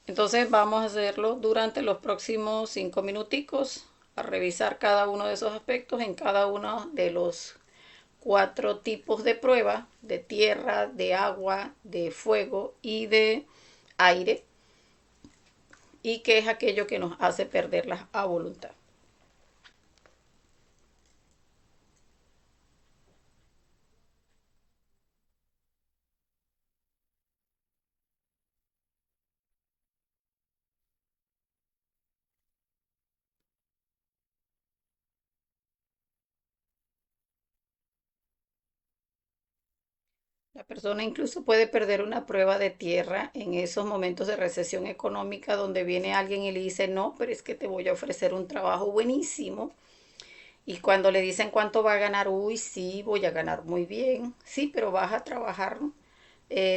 Entonces vamos a hacerlo durante los próximos 5 minuticos, a revisar cada uno de esos aspectos en cada uno de los 4 tipos de pruebas, de tierra, de agua, de fuego y de aire, y qué es aquello que nos hace perderlas a voluntad. La persona incluso puede perder una prueba de tierra en esos momentos de recesión económica donde viene alguien y le dice, no, pero es que te voy a ofrecer un trabajo buenísimo. Y cuando le dicen cuánto va a ganar, uy, sí, voy a ganar muy bien. Sí, pero vas a trabajar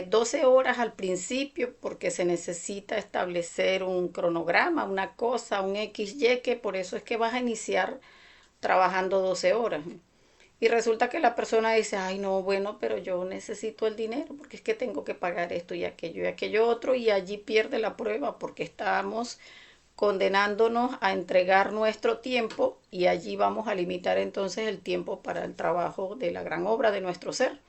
12 horas al principio porque se necesita establecer un cronograma, una cosa, un XY, que por eso es que vas a iniciar trabajando 12 horas. Y resulta que la persona dice, ay no, bueno, pero yo necesito el dinero porque es que tengo que pagar esto y aquello otro y allí pierde la prueba porque estamos condenándonos a entregar nuestro tiempo y allí vamos a limitar entonces el tiempo para el trabajo de la gran obra de nuestro ser.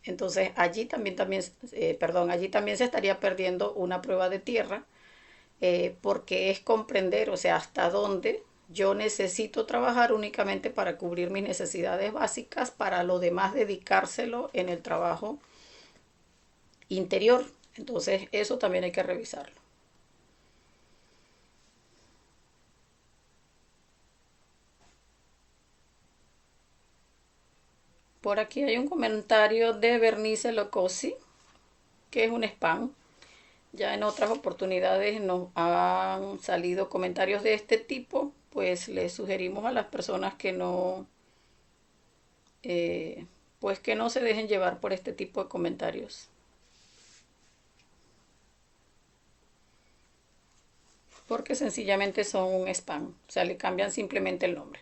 Entonces allí también se estaría perdiendo una prueba de tierra, porque es comprender, o sea, hasta dónde yo necesito trabajar únicamente para cubrir mis necesidades básicas, para lo demás dedicárselo en el trabajo interior. Entonces eso también hay que revisarlo. Por aquí hay un comentario de Bernice Locosi, que es un spam. Ya en otras oportunidades nos han salido comentarios de este tipo, pues les sugerimos a las personas que no, eh, pues que no se dejen llevar por este tipo de comentarios, porque sencillamente son un spam, o sea, le cambian simplemente el nombre.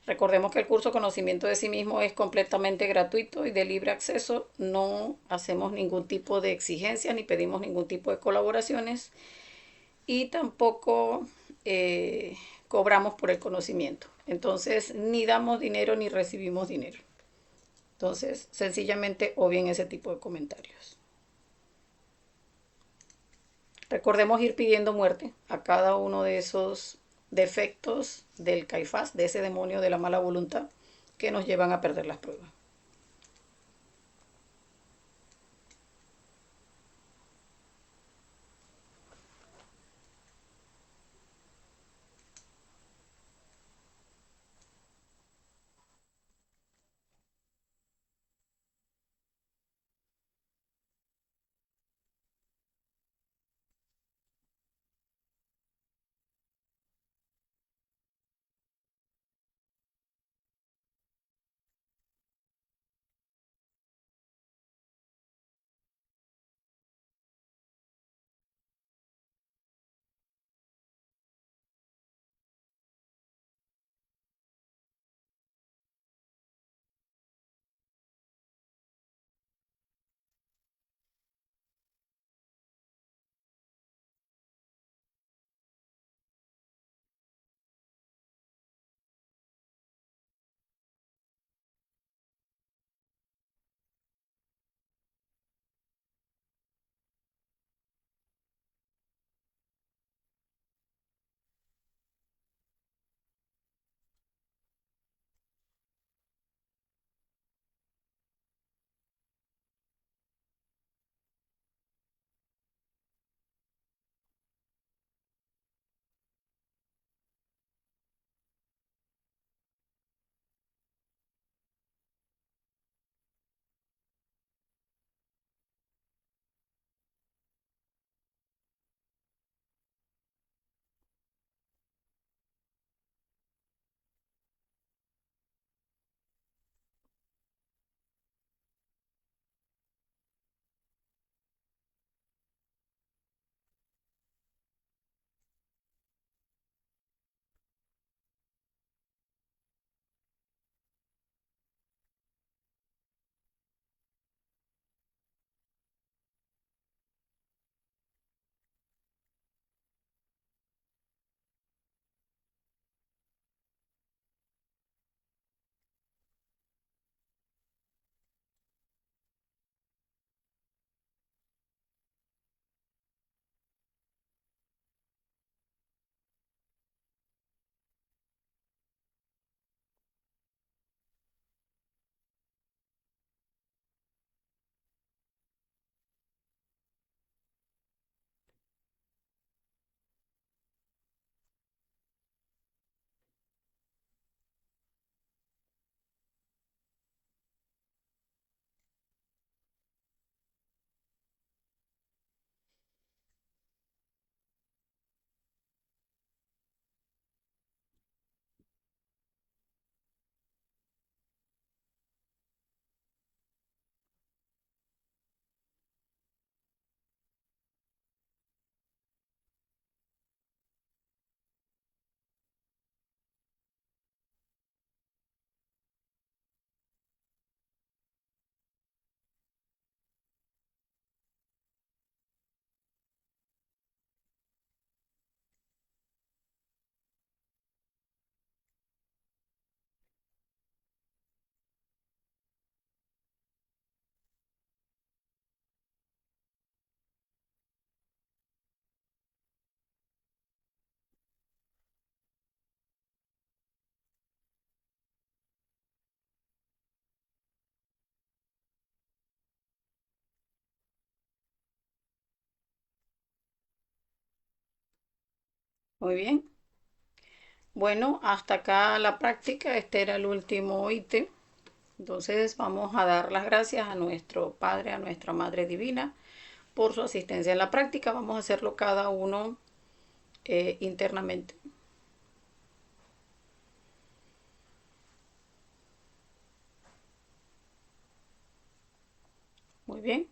Recordemos que el curso Conocimiento de sí mismo es completamente gratuito y de libre acceso, no hacemos ningún tipo de exigencias ni pedimos ningún tipo de colaboraciones y tampoco cobramos por el conocimiento. Entonces, ni damos dinero ni recibimos dinero. Entonces, sencillamente obvien ese tipo de comentarios. Recordemos ir pidiendo muerte a cada uno de esos defectos del Caifás, de ese demonio de la mala voluntad que nos llevan a perder las pruebas. Muy bien. Bueno, hasta acá la práctica. Este era el último ítem. Entonces vamos a dar las gracias a nuestro Padre, a nuestra Madre Divina, por su asistencia en la práctica. Vamos a hacerlo cada uno internamente. Muy bien.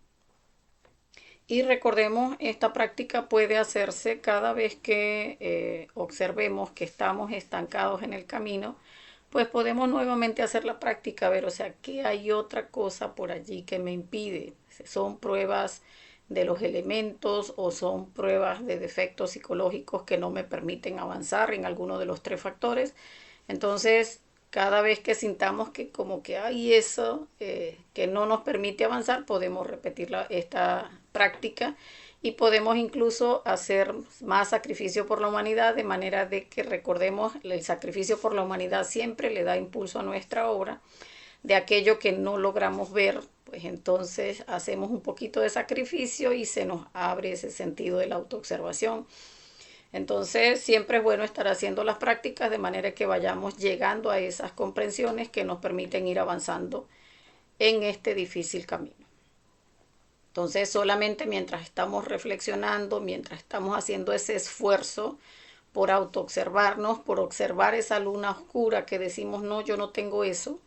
Y recordemos, esta práctica puede hacerse cada vez que observemos que estamos estancados en el camino, pues podemos nuevamente hacer la práctica, ver, o sea, que hay otra cosa por allí que me impide. Son pruebas de los elementos o son pruebas de defectos psicológicos que no me permiten avanzar en alguno de los tres factores. Entonces, cada vez que sintamos que como que hay eso que no nos permite avanzar, podemos repetir esta práctica y podemos incluso hacer más sacrificio por la humanidad, de manera de que recordemos, el sacrificio por la humanidad siempre le da impulso a nuestra obra. De aquello que no logramos ver, pues entonces hacemos un poquito de sacrificio y se nos abre ese sentido de la autoobservación. Entonces siempre es bueno estar haciendo las prácticas de manera que vayamos llegando a esas comprensiones que nos permiten ir avanzando en este difícil camino. Entonces solamente mientras estamos reflexionando, mientras estamos haciendo ese esfuerzo por autoobservarnos, por observar esa luna oscura que decimos, no, yo no tengo eso,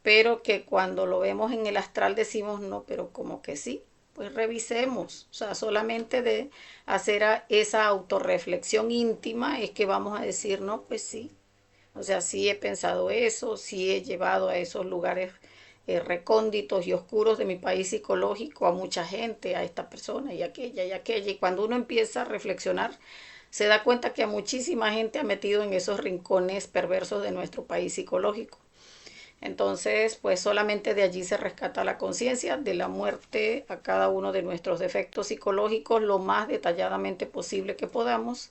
pero que cuando lo vemos en el astral decimos, no, pero como que sí, pues revisemos. O sea, solamente de hacer esa autorreflexión íntima es que vamos a decir, no, pues sí. O sea, sí he pensado eso, sí he llevado a esos lugares recónditos y oscuros de mi país psicológico a mucha gente, a esta persona y aquella y aquella. Y cuando uno empieza a reflexionar, se da cuenta que a muchísima gente ha metido en esos rincones perversos de nuestro país psicológico. Entonces, pues solamente de allí se rescata la conciencia de la muerte a cada uno de nuestros defectos psicológicos lo más detalladamente posible que podamos,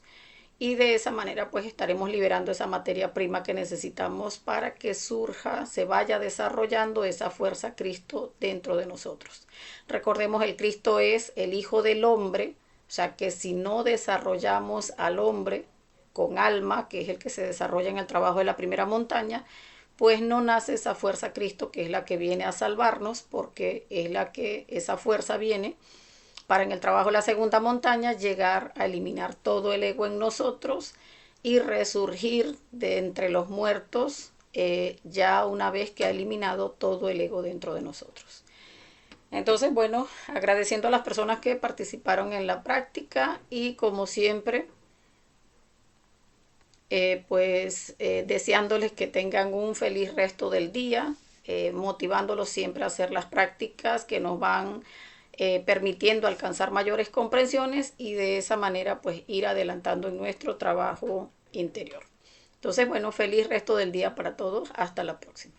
y de esa manera pues estaremos liberando esa materia prima que necesitamos para que surja, se vaya desarrollando esa fuerza Cristo dentro de nosotros. Recordemos, el Cristo es el Hijo del Hombre, o sea que si no desarrollamos al hombre con alma, que es el que se desarrolla en el trabajo de la primera montaña, pues no nace esa fuerza Cristo, que es la que viene a salvarnos, porque es la que esa fuerza viene para, en el trabajo de la segunda montaña, llegar a eliminar todo el ego en nosotros y resurgir de entre los muertos, ya una vez que ha eliminado todo el ego dentro de nosotros. Entonces, bueno, agradeciendo a las personas que participaron en la práctica y como siempre, deseándoles que tengan un feliz resto del día, motivándolos siempre a hacer las prácticas que nos van permitiendo alcanzar mayores comprensiones y de esa manera pues ir adelantando en nuestro trabajo interior. Entonces, bueno, feliz resto del día para todos. Hasta la próxima.